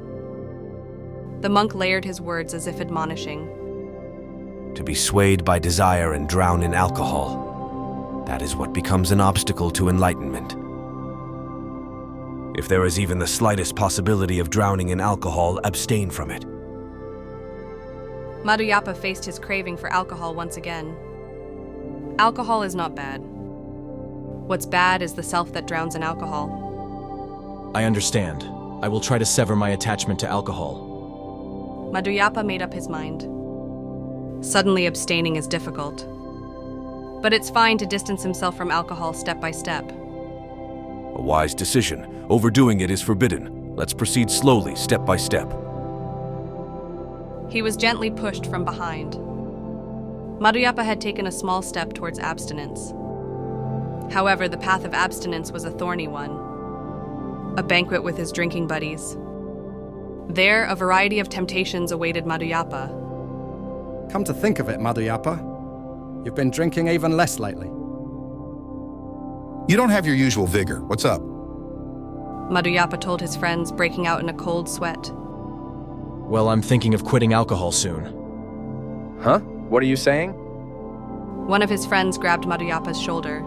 The monk layered his words as if admonishing. To be swayed by desire and drown in alcohol, that is what becomes an obstacle to enlightenment. If there is even the slightest possibility of drowning in alcohol, abstain from it. Madhyapa faced his craving for alcohol once again. Alcohol is not bad. What's bad is the self that drowns in alcohol. I understand. I will try to sever my attachment to alcohol. Madhyapa made up his mind. Suddenly abstaining is difficult. But it's fine to distance himself from alcohol step by step. A wise decision. Overdoing it is forbidden. Let's proceed slowly, step by step. He was gently pushed from behind. Madhyapa had taken a small step towards abstinence. However, the path of abstinence was a thorny one. A banquet with his drinking buddies. There, a variety of temptations awaited Madhyapa. Come to think of it, Madhyapa, you've been drinking even less lately. You don't have your usual vigor. What's up? Madhyapa told his friends, breaking out in a cold sweat. Well, I'm thinking of quitting alcohol soon. Huh? What are you saying? One of his friends grabbed Madhyapa's shoulder.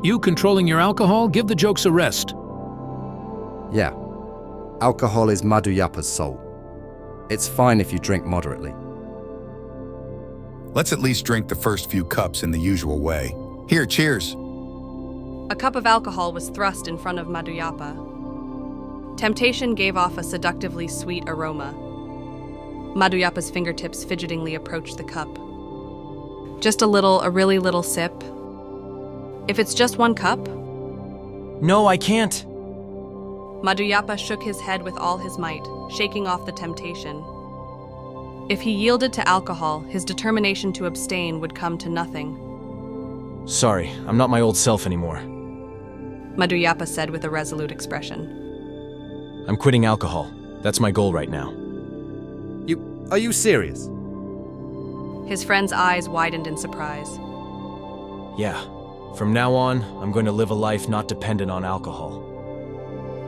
You controlling your alcohol? Give the jokes a rest. Yeah. Alcohol is Madhyapa's soul. It's fine if you drink moderately. Let's at least drink the first few cups in the usual way. Here, cheers. A cup of alcohol was thrust in front of Madhyapa. Temptation gave off a seductively sweet aroma. Madhyapa's fingertips fidgetingly approached the cup. Just a really little sip. If it's just one cup? No, I can't. Madhyapa shook his head with all his might, shaking off the temptation. If he yielded to alcohol, his determination to abstain would come to nothing. Sorry, I'm not my old self anymore. Madhyapa said with a resolute expression. I'm quitting alcohol. That's my goal right now. Are you serious? His friend's eyes widened in surprise. Yeah. From now on, I'm going to live a life not dependent on alcohol.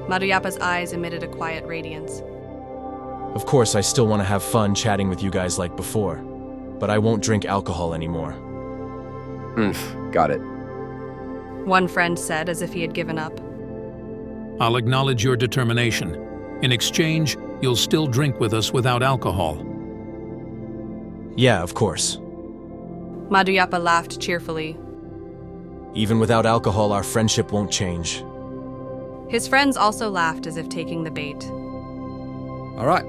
Madhyapa's eyes emitted a quiet radiance. Of course, I still want to have fun chatting with you guys like before, but I won't drink alcohol anymore. Got it. One friend said as if he had given up. I'll acknowledge your determination. In exchange, you'll still drink with us without alcohol. Yeah, of course. Madhyapa laughed cheerfully. Even without alcohol, our friendship won't change. His friends also laughed as if taking the bait. All right,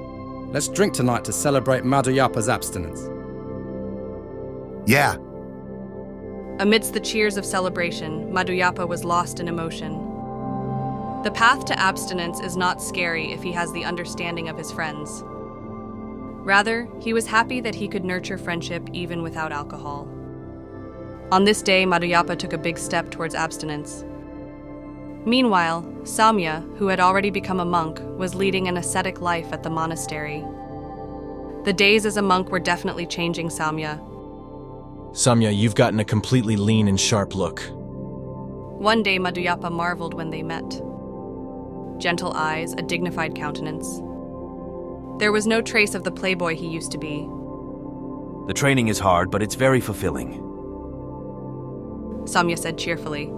let's drink tonight to celebrate Madhyapa's abstinence. Yeah. Amidst the cheers of celebration, Madhyapa was lost in emotion. The path to abstinence is not scary if he has the understanding of his friends. Rather, he was happy that he could nurture friendship even without alcohol. On this day, Madhyapa took a big step towards abstinence. Meanwhile, Samya, who had already become a monk, was leading an ascetic life at the monastery. The days as a monk were definitely changing Samya. Samya, you've gotten a completely lean and sharp look. One day, Madhyapa marveled when they met. Gentle eyes, a dignified countenance. There was no trace of the playboy he used to be. The training is hard, but it's very fulfilling. Samya said cheerfully.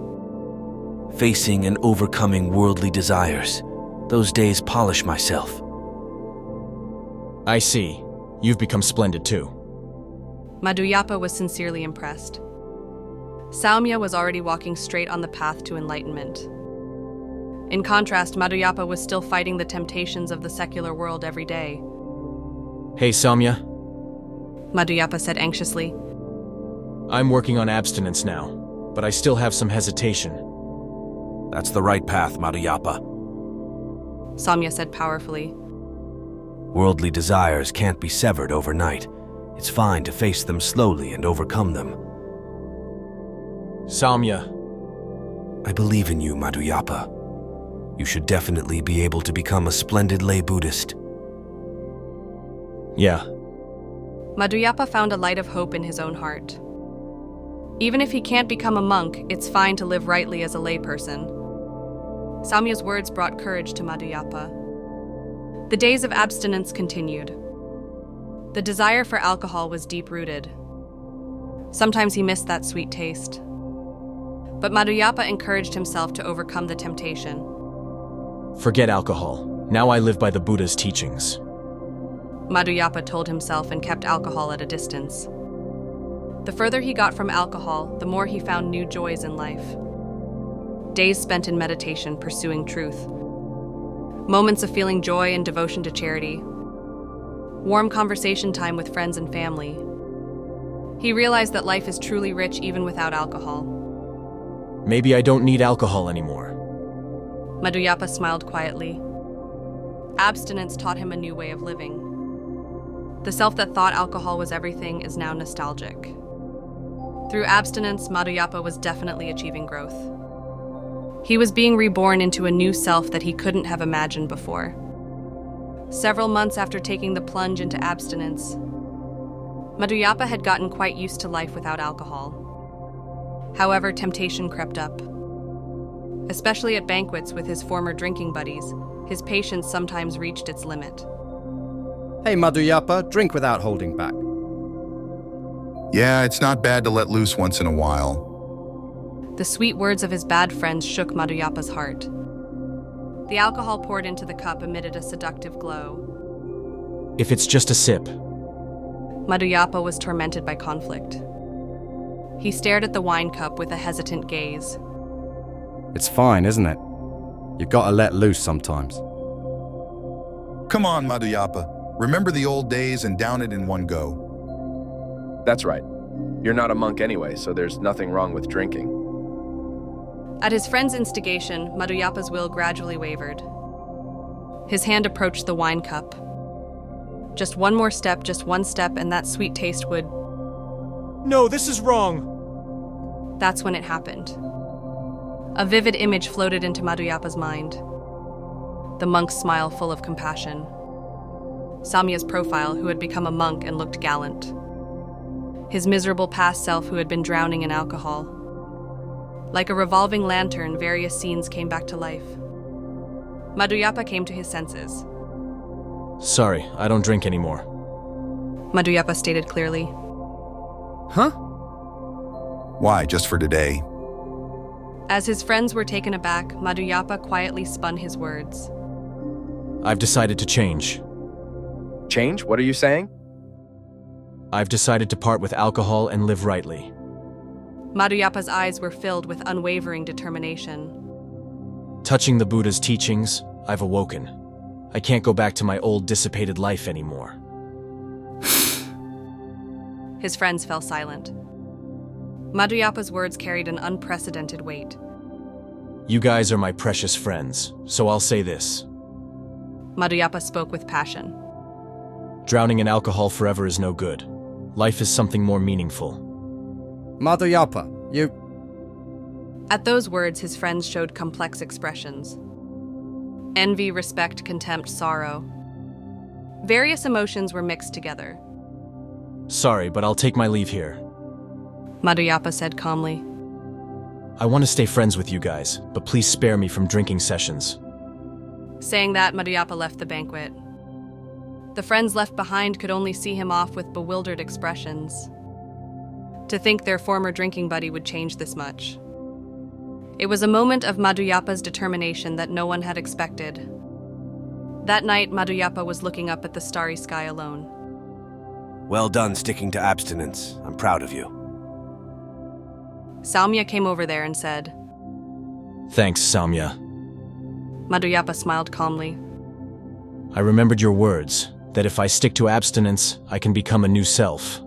Facing and overcoming worldly desires. Those days polish myself. I see. You've become splendid too. Madhyapa was sincerely impressed. Saumya was already walking straight on the path to enlightenment. In contrast, Madhyapa was still fighting the temptations of the secular world every day. Hey, Saumya. Madhyapa said anxiously. I'm working on abstinence now, but I still have some hesitation. That's the right path, Madhyapa. Saumya said powerfully. Worldly desires can't be severed overnight. It's fine to face them slowly and overcome them. Saumya. I believe in you, Madhyapa. You should definitely be able to become a splendid lay Buddhist. Yeah. Madhyapa found a light of hope in his own heart. Even if he can't become a monk, it's fine to live rightly as a layperson. Saumya's words brought courage to Madhyapa. The days of abstinence continued. The desire for alcohol was deep-rooted. Sometimes he missed that sweet taste. But Madhyapa encouraged himself to overcome the temptation. Forget alcohol. Now I live by the Buddha's teachings. Madhyapa told himself and kept alcohol at a distance. The further he got from alcohol, the more he found new joys in life. Days spent in meditation, pursuing truth. Moments of feeling joy and devotion to charity. Warm conversation time with friends and family. He realized that life is truly rich even without alcohol. Maybe I don't need alcohol anymore. Madhyapa smiled quietly. Abstinence taught him a new way of living. The self that thought alcohol was everything is now nostalgic. Through abstinence, Madhyapa was definitely achieving growth. He was being reborn into a new self that he couldn't have imagined before. Several months after taking the plunge into abstinence, Madhyapa had gotten quite used to life without alcohol. However, temptation crept up. Especially at banquets with his former drinking buddies, his patience sometimes reached its limit. Hey, Madhyapa, drink without holding back. Yeah, it's not bad to let loose once in a while. The sweet words of his bad friends shook Madhyapa's heart. The alcohol poured into the cup emitted a seductive glow. If it's just a sip. Madhyapa was tormented by conflict. He stared at the wine cup with a hesitant gaze. It's fine, isn't it? You gotta let loose sometimes. Come on, Madhyapa. Remember the old days and down it in one go. That's right. You're not a monk anyway, so there's nothing wrong with drinking. At his friend's instigation, Madhyapa's will gradually wavered. His hand approached the wine cup. Just one more step, just one step, and that sweet taste would... No, this is wrong! That's when it happened. A vivid image floated into Madhyapa's mind. The monk's smile full of compassion. Saumya's profile, who had become a monk and looked gallant. His miserable past self, who had been drowning in alcohol. Like a revolving lantern, various scenes came back to life. Madhyapa came to his senses. Sorry, I don't drink anymore. Madhyapa stated clearly. Huh? Why, just for today? As his friends were taken aback, Madhyapa quietly spun his words. I've decided to change. Change? What are you saying? I've decided to part with alcohol and live rightly. Madhyapa's eyes were filled with unwavering determination. Touching the Buddha's teachings, I've awoken. I can't go back to my old dissipated life anymore. His friends fell silent. Madhyapa's words carried an unprecedented weight. You guys are my precious friends, so I'll say this. Madhyapa spoke with passion. Drowning in alcohol forever is no good. Life is something more meaningful. Madhyapa, you... At those words, his friends showed complex expressions. Envy, respect, contempt, sorrow. Various emotions were mixed together. Sorry, but I'll take my leave here. Madhyapa said calmly. I want to stay friends with you guys, but please spare me from drinking sessions. Saying that, Madhyapa left the banquet. The friends left behind could only see him off with bewildered expressions. To think their former drinking buddy would change this much. It was a moment of Madhyapa's determination that no one had expected. That night, Madhyapa was looking up at the starry sky alone. Well done sticking to abstinence. I'm proud of you. Saumya came over there and said, Thanks, Saumya. Madhyapa smiled calmly. I remembered your words, that if I stick to abstinence, I can become a new self.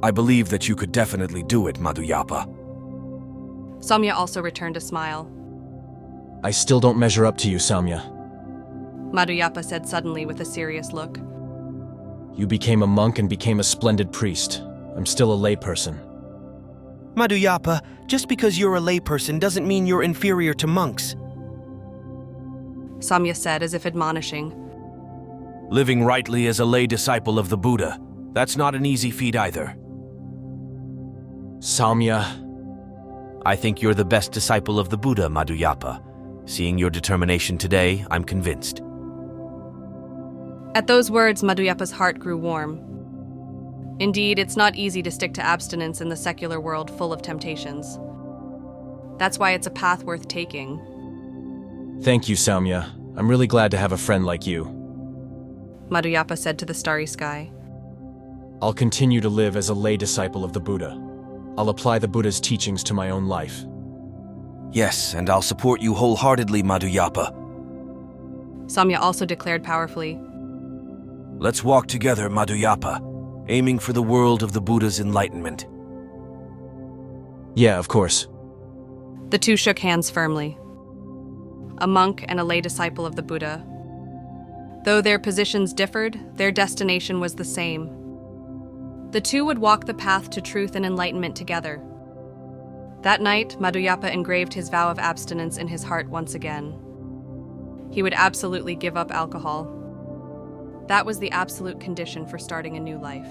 I believe that you could definitely do it, Madhyapa. Saumya also returned a smile. I still don't measure up to you, Saumya. Madhyapa said suddenly with a serious look. You became a monk and became a splendid priest. I'm still a layperson. Madhyapa, just because you're a layperson doesn't mean you're inferior to monks. Saumya said as if admonishing. Living rightly as a lay disciple of the Buddha, that's not an easy feat either. Saumya. I think you're the best disciple of the Buddha, Madhyapa. Seeing your determination today, I'm convinced. At those words, Madhyapa's heart grew warm. Indeed, it's not easy to stick to abstinence in the secular world full of temptations. That's why it's a path worth taking. Thank you, Saumya. I'm really glad to have a friend like you. Madhyapa said to the starry sky. I'll continue to live as a lay disciple of the Buddha. I'll apply the Buddha's teachings to my own life. Yes, and I'll support you wholeheartedly, Madhyapa. Saumya also declared powerfully. Let's walk together, Madhyapa, aiming for the world of the Buddha's enlightenment. Yeah, of course. The two shook hands firmly. A monk and a lay disciple of the Buddha. Though their positions differed, their destination was the same. The two would walk the path to truth and enlightenment together. That night, Madhyapa engraved his vow of abstinence in his heart once again. He would absolutely give up alcohol. That was the absolute condition for starting a new life.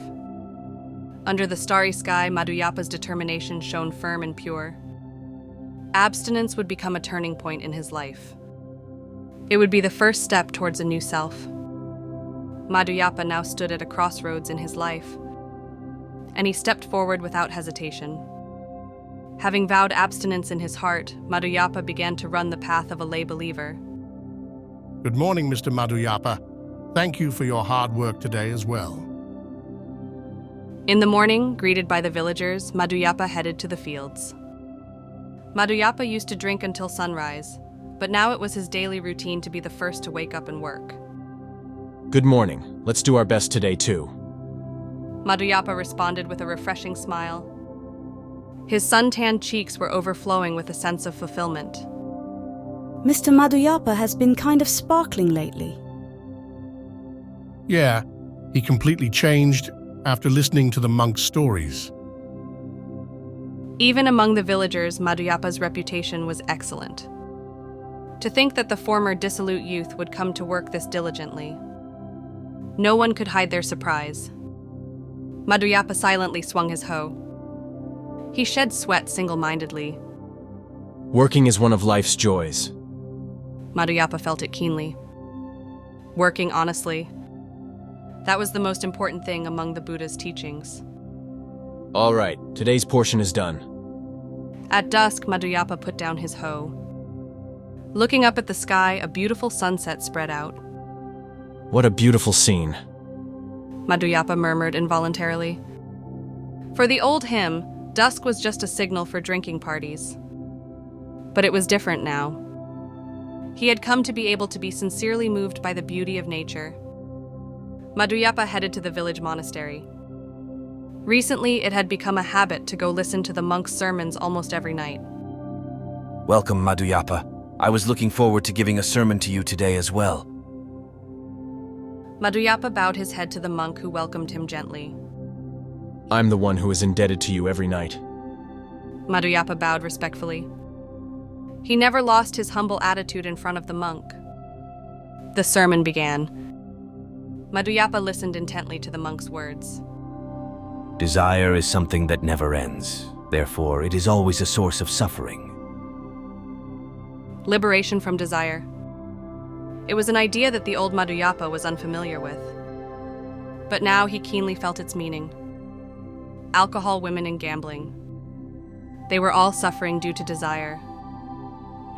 Under the starry sky, Madhyapa's determination shone firm and pure. Abstinence would become a turning point in his life. It would be the first step towards a new self. Madhyapa now stood at a crossroads in his life, and he stepped forward without hesitation. Having vowed abstinence in his heart, Madhyapa began to run the path of a lay believer. Good morning, Mr. Madhyapa. Thank you for your hard work today as well. In the morning, greeted by the villagers, Madhyapa headed to the fields. Madhyapa used to drink until sunrise, but now it was his daily routine to be the first to wake up and work. Good morning. Let's do our best today, too. Madhyapa responded with a refreshing smile. His sun-tanned cheeks were overflowing with a sense of fulfillment. Mr. Madhyapa has been kind of sparkling lately. Yeah, he completely changed after listening to the monk's stories. Even among the villagers, Madhyapa's reputation was excellent. To think that the former dissolute youth would come to work this diligently. No one could hide their surprise. Madhyapa silently swung his hoe. He shed sweat single-mindedly. Working is one of life's joys. Madhyapa felt it keenly. Working honestly. That was the most important thing among the Buddha's teachings. All right, today's portion is done. At dusk, Madhyapa put down his hoe. Looking up at the sky, a beautiful sunset spread out. What a beautiful scene. Madhyapa murmured involuntarily. For the old hymn, dusk was just a signal for drinking parties. But it was different now. He had come to be able to be sincerely moved by the beauty of nature. Madhyapa headed to the village monastery. Recently, it had become a habit to go listen to the monks' sermons almost every night. Welcome, Madhyapa. I was looking forward to giving a sermon to you today as well. Madhyapa bowed his head to the monk who welcomed him gently. I'm the one who is indebted to you every night. Madhyapa bowed respectfully. He never lost his humble attitude in front of the monk. The sermon began. Madhyapa listened intently to the monk's words. Desire is something that never ends. Therefore, it is always a source of suffering. Liberation from desire. It was an idea that the old Madhyapa was unfamiliar with. But now he keenly felt its meaning. Alcohol, women, and gambling. They were all suffering due to desire.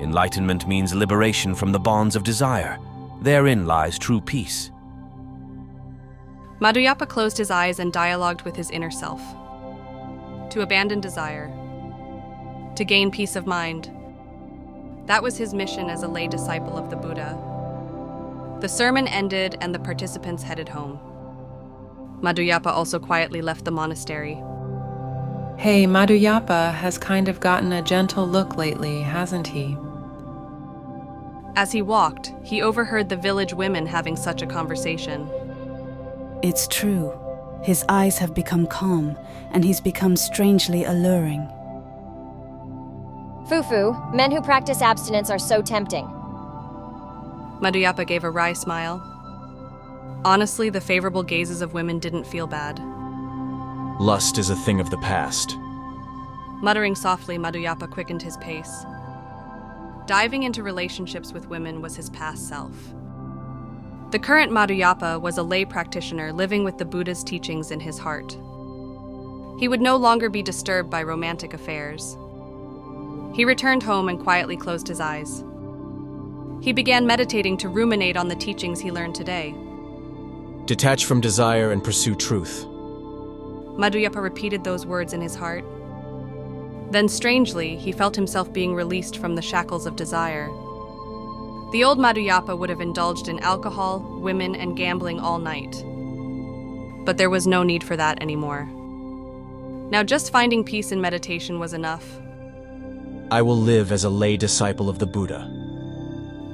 Enlightenment means liberation from the bonds of desire. Therein lies true peace. Madhyapa closed his eyes and dialogued with his inner self. To abandon desire. to gain peace of mind. That was his mission as a lay disciple of the Buddha. The sermon ended and the participants headed home. Madhyapa also quietly left the monastery. Hey, Madhyapa has kind of gotten a gentle look lately, hasn't he? As he walked, he overheard the village women having such a conversation. It's true. His eyes have become calm, and he's become strangely alluring. Fufu, men who practice abstinence are so tempting. Madhyapa gave a wry smile. Honestly, the favorable gazes of women didn't feel bad. Lust is a thing of the past. Muttering softly, Madhyapa quickened his pace. Diving into relationships with women was his past self. The current Madhyapa was a lay practitioner living with the Buddha's teachings in his heart. He would no longer be disturbed by romantic affairs. He returned home and quietly closed his eyes. He began meditating to ruminate on the teachings he learned today. Detach from desire and pursue truth. Madhyapa repeated those words in his heart. Then, strangely, he felt himself being released from the shackles of desire. The old Madhyapa would have indulged in alcohol, women, and gambling all night. But there was no need for that anymore. Now just finding peace in meditation was enough. I will live as a lay disciple of the Buddha.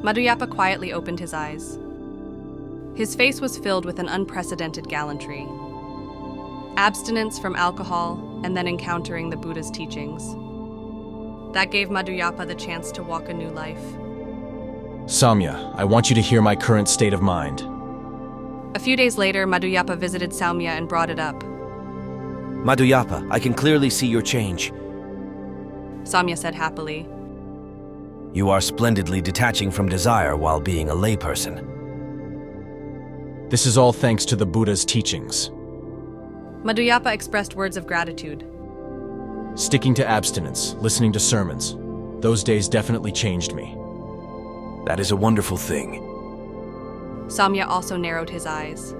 Madhyapa quietly opened his eyes. His face was filled with an unprecedented gallantry. Abstinence from alcohol, and then encountering the Buddha's teachings. That gave Madhyapa the chance to walk a new life. Samya, I want you to hear my current state of mind. A few days later, Madhyapa visited Saumya and brought it up. Madhyapa, I can clearly see your change. Saumya said happily. You are splendidly detaching from desire while being a layperson. This is all thanks to the Buddha's teachings. Madhyapa expressed words of gratitude. Sticking to abstinence, listening to sermons, those days definitely changed me. That is a wonderful thing. Saumya also narrowed his eyes.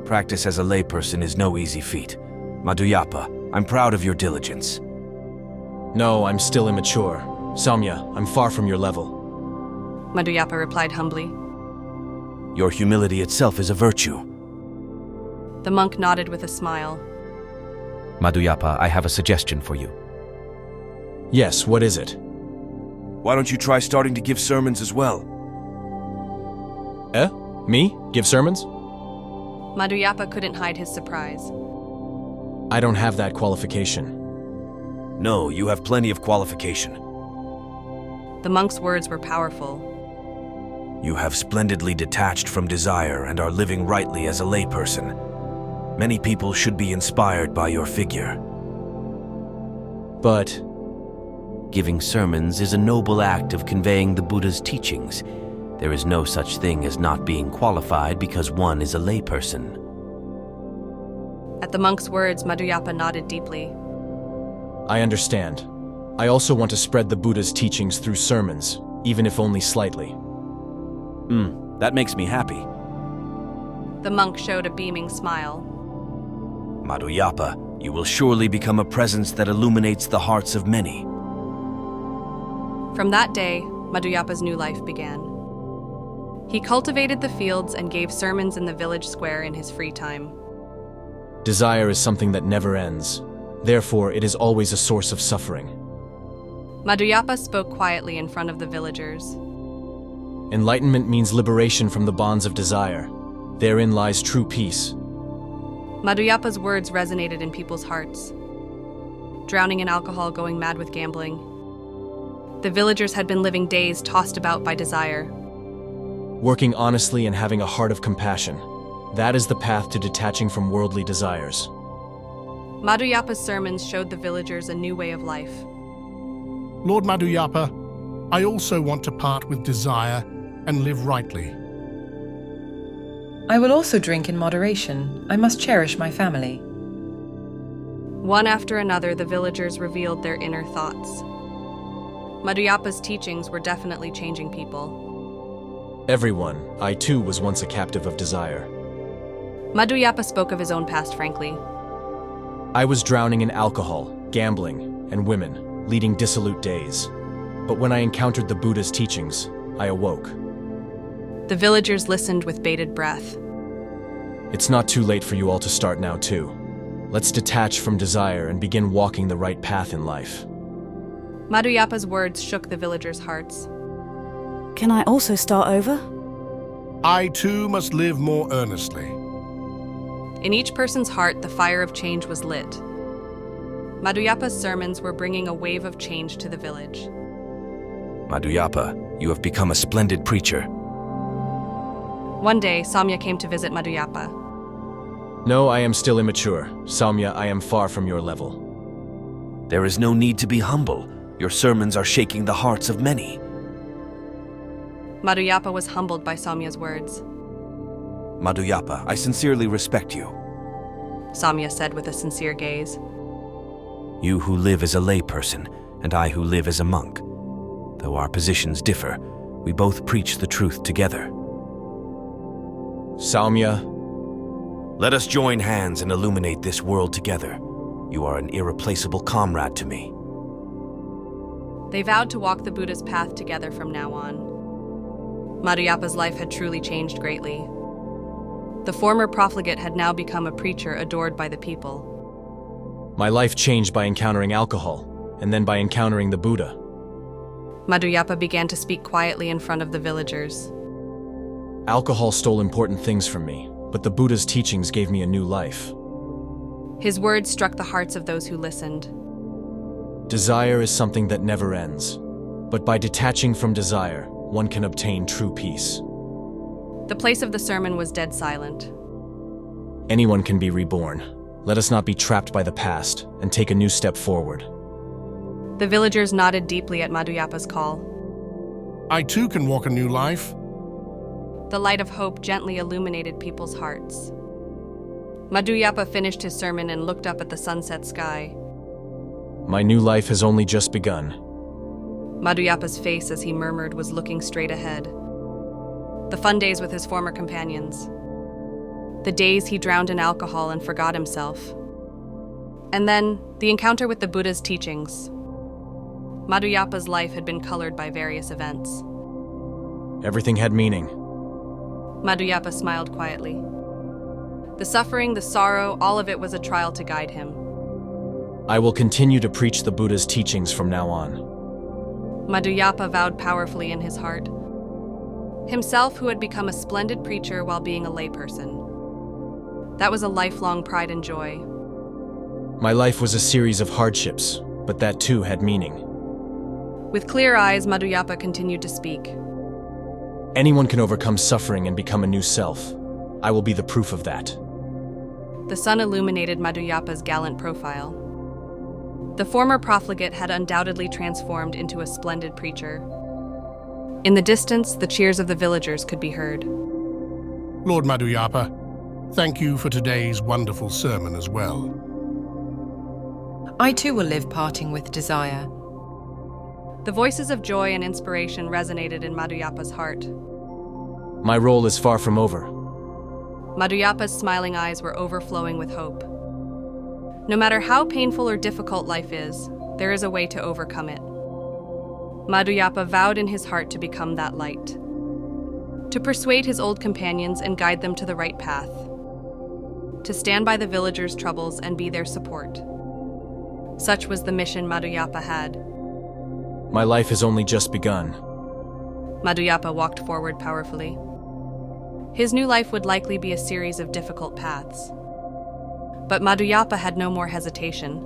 Practice as a layperson is no easy feat. Madhyapa, I'm proud of your diligence. No, I'm still immature. Saumya, I'm far from your level. Madhyapa replied humbly. Your humility itself is a virtue. The monk nodded with a smile. Madhyapa, I have a suggestion for you. Yes, what is it? Why don't you try starting to give sermons as well? Me? Give sermons? Madhyapa couldn't hide his surprise. I don't have that qualification. No, you have plenty of qualification. The monk's words were powerful. You have splendidly detached from desire and are living rightly as a layperson. Many people should be inspired by your figure. But giving sermons is a noble act of conveying the Buddha's teachings. There is no such thing as not being qualified because one is a layperson. At the monk's words, Madhyapa nodded deeply. I understand. I also want to spread the Buddha's teachings through sermons, even if only slightly. That makes me happy. The monk showed a beaming smile. Madhyapa, you will surely become a presence that illuminates the hearts of many. From that day, Madhyapa's new life began. He cultivated the fields and gave sermons in the village square in his free time. Desire is something that never ends. Therefore, it is always a source of suffering. Madhyapa spoke quietly in front of the villagers. Enlightenment means liberation from the bonds of desire. Therein lies true peace. Madhyapa's words resonated in people's hearts. Drowning in alcohol, going mad with gambling. The villagers had been living days tossed about by desire. Working honestly and having a heart of compassion. That is the path to detaching from worldly desires. Madhyapa's sermons showed the villagers a new way of life. Lord Madhyapa, I also want to part with desire and live rightly. I will also drink in moderation. I must cherish my family. One after another, the villagers revealed their inner thoughts. Madhyapa's teachings were definitely changing people. Everyone, I too was once a captive of desire. Madhyapa spoke of his own past frankly. I was drowning in alcohol, gambling, and women. leading dissolute days. But when I encountered the Buddha's teachings, I awoke. The villagers listened with bated breath. It's not too late for you all to start now, too. Let's detach from desire and begin walking the right path in life. Madhuyapa's words shook the villagers' hearts. Can I also start over? I too must live more earnestly. In each person's heart, the fire of change was lit. Madhuyapa's sermons were bringing a wave of change to the village. Madhyapa, you have become a splendid preacher. One day, Samya came to visit Madhyapa. No, I am still immature. Samya, I am far from your level. There is no need to be humble. Your sermons are shaking the hearts of many. Madhyapa was humbled by Samya's words. Madhyapa, I sincerely respect you. Samya said with a sincere gaze. You who live as a layperson, and I who live as a monk. Though our positions differ, we both preach the truth together. Samya, let us join hands and illuminate this world together. You are an irreplaceable comrade to me. They vowed to walk the Buddha's path together from now on. Madhuyapa's life had truly changed greatly. The former profligate had now become a preacher adored by the people. My life changed by encountering alcohol, and then by encountering the Buddha. Madhyapa began to speak quietly in front of the villagers. Alcohol stole important things from me, but the Buddha's teachings gave me a new life. His words struck the hearts of those who listened. Desire is something that never ends, but by detaching from desire, one can obtain true peace. The place of the sermon was dead silent. Anyone can be reborn. Let us not be trapped by the past and take a new step forward. The villagers nodded deeply at Madhuyapa's call. I too can walk a new life. The light of hope gently illuminated people's hearts. Madhyapa finished his sermon and looked up at the sunset sky. My new life has only just begun. Madhuyapa's face as he murmured was looking straight ahead. The fun days with his former companions. The days he drowned in alcohol and forgot himself. And then, the encounter with the Buddha's teachings. Madhuyapa's life had been colored by various events. Everything had meaning. Madhyapa smiled quietly. The suffering, the sorrow, all of it was a trial to guide him. I will continue to preach the Buddha's teachings from now on. Madhyapa vowed powerfully in his heart. Himself who had become a splendid preacher while being a layperson. That was a lifelong pride and joy. My life was a series of hardships, but that too had meaning. With clear eyes, Madhyapa continued to speak. Anyone can overcome suffering and become a new self. I will be the proof of that. The sun illuminated Madhuyapa's gallant profile. The former profligate had undoubtedly transformed into a splendid preacher. In the distance, the cheers of the villagers could be heard. Lord Madhyapa, thank you for today's wonderful sermon as well. I too will live parting with desire. The voices of joy and inspiration resonated in Madhuyapa's heart. My role is far from over. Madhuyapa's smiling eyes were overflowing with hope. No matter how painful or difficult life is, there is a way to overcome it. Madhyapa vowed in his heart to become that light, to persuade his old companions and guide them to the right path, to stand by the villagers' troubles and be their support. Such was the mission Madhyapa had. My life has only just begun. Madhyapa walked forward powerfully. His new life would likely be a series of difficult paths. But Madhyapa had no more hesitation.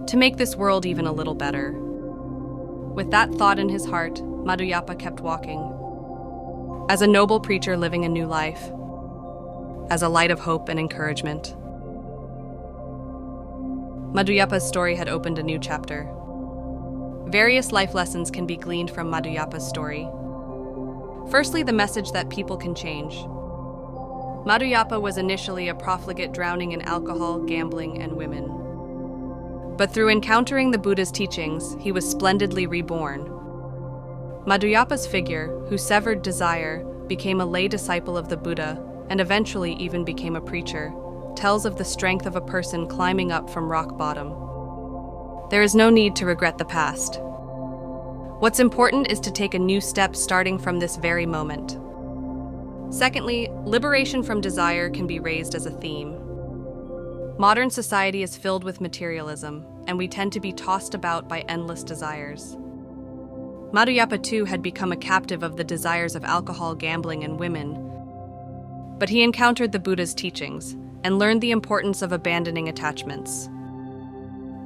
To make this world even a little better. With that thought in his heart, Madhyapa kept walking. As a noble preacher living a new life. As a light of hope and encouragement. Madhyapa's story had opened a new chapter. Various life lessons can be gleaned from Madhyapa's story. Firstly, the message that people can change. Madhyapa was initially a profligate drowning in alcohol, gambling, and women. But through encountering the Buddha's teachings, he was splendidly reborn. Madhyapa's figure, who severed desire, became a lay disciple of the Buddha, and eventually even became a preacher, tells of the strength of a person climbing up from rock bottom. there is no need to regret the past. What's important is to take a new step starting from this very moment. Secondly, liberation from desire can be raised as a theme. Modern society is filled with materialism, and we tend to be tossed about by endless desires. Madhyapa too had become a captive of the desires of alcohol, gambling, and women. But he encountered the Buddha's teachings and learned the importance of abandoning attachments.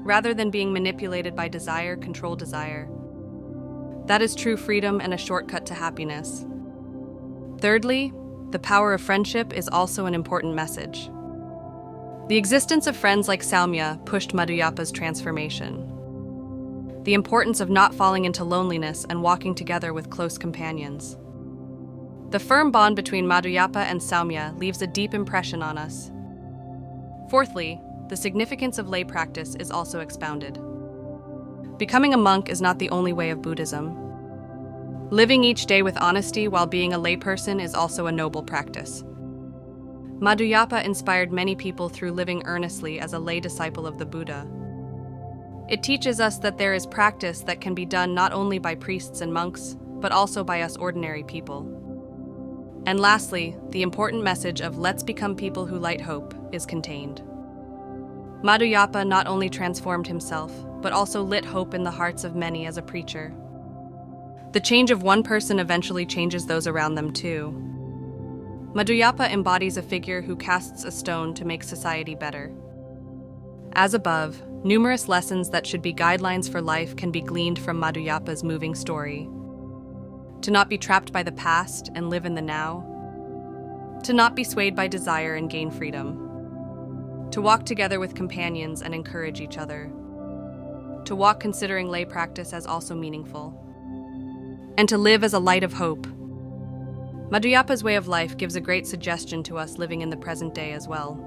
Rather than being manipulated by desire, control desire. That is true freedom and a shortcut to happiness. Thirdly, the power of friendship is also an important message. The existence of friends like Saumya pushed Madhyapa's transformation. The importance of not falling into loneliness and walking together with close companions. The firm bond between Madhyapa and Saumya leaves a deep impression on us. Fourthly, the significance of lay practice is also expounded. Becoming a monk is not the only way of Buddhism. Living each day with honesty while being a layperson is also a noble practice. Madhyapa inspired many people through living earnestly as a lay disciple of the Buddha. It teaches us that there is practice that can be done not only by priests and monks, but also by us ordinary people. And lastly, the important message of let's become people who light hope is contained. Madhyapa not only transformed himself, but also lit hope in the hearts of many as a preacher. The change of one person eventually changes those around them too. Madhyapa embodies a figure who casts a stone to make society better. As above, numerous lessons that should be guidelines for life can be gleaned from Madhyapa's moving story. To not be trapped by the past and live in the now. To not be swayed by desire and gain freedom. To walk together with companions and encourage each other. To walk considering lay practice as also meaningful. And to live as a light of hope. Madhyapa's way of life gives a great suggestion to us living in the present day as well.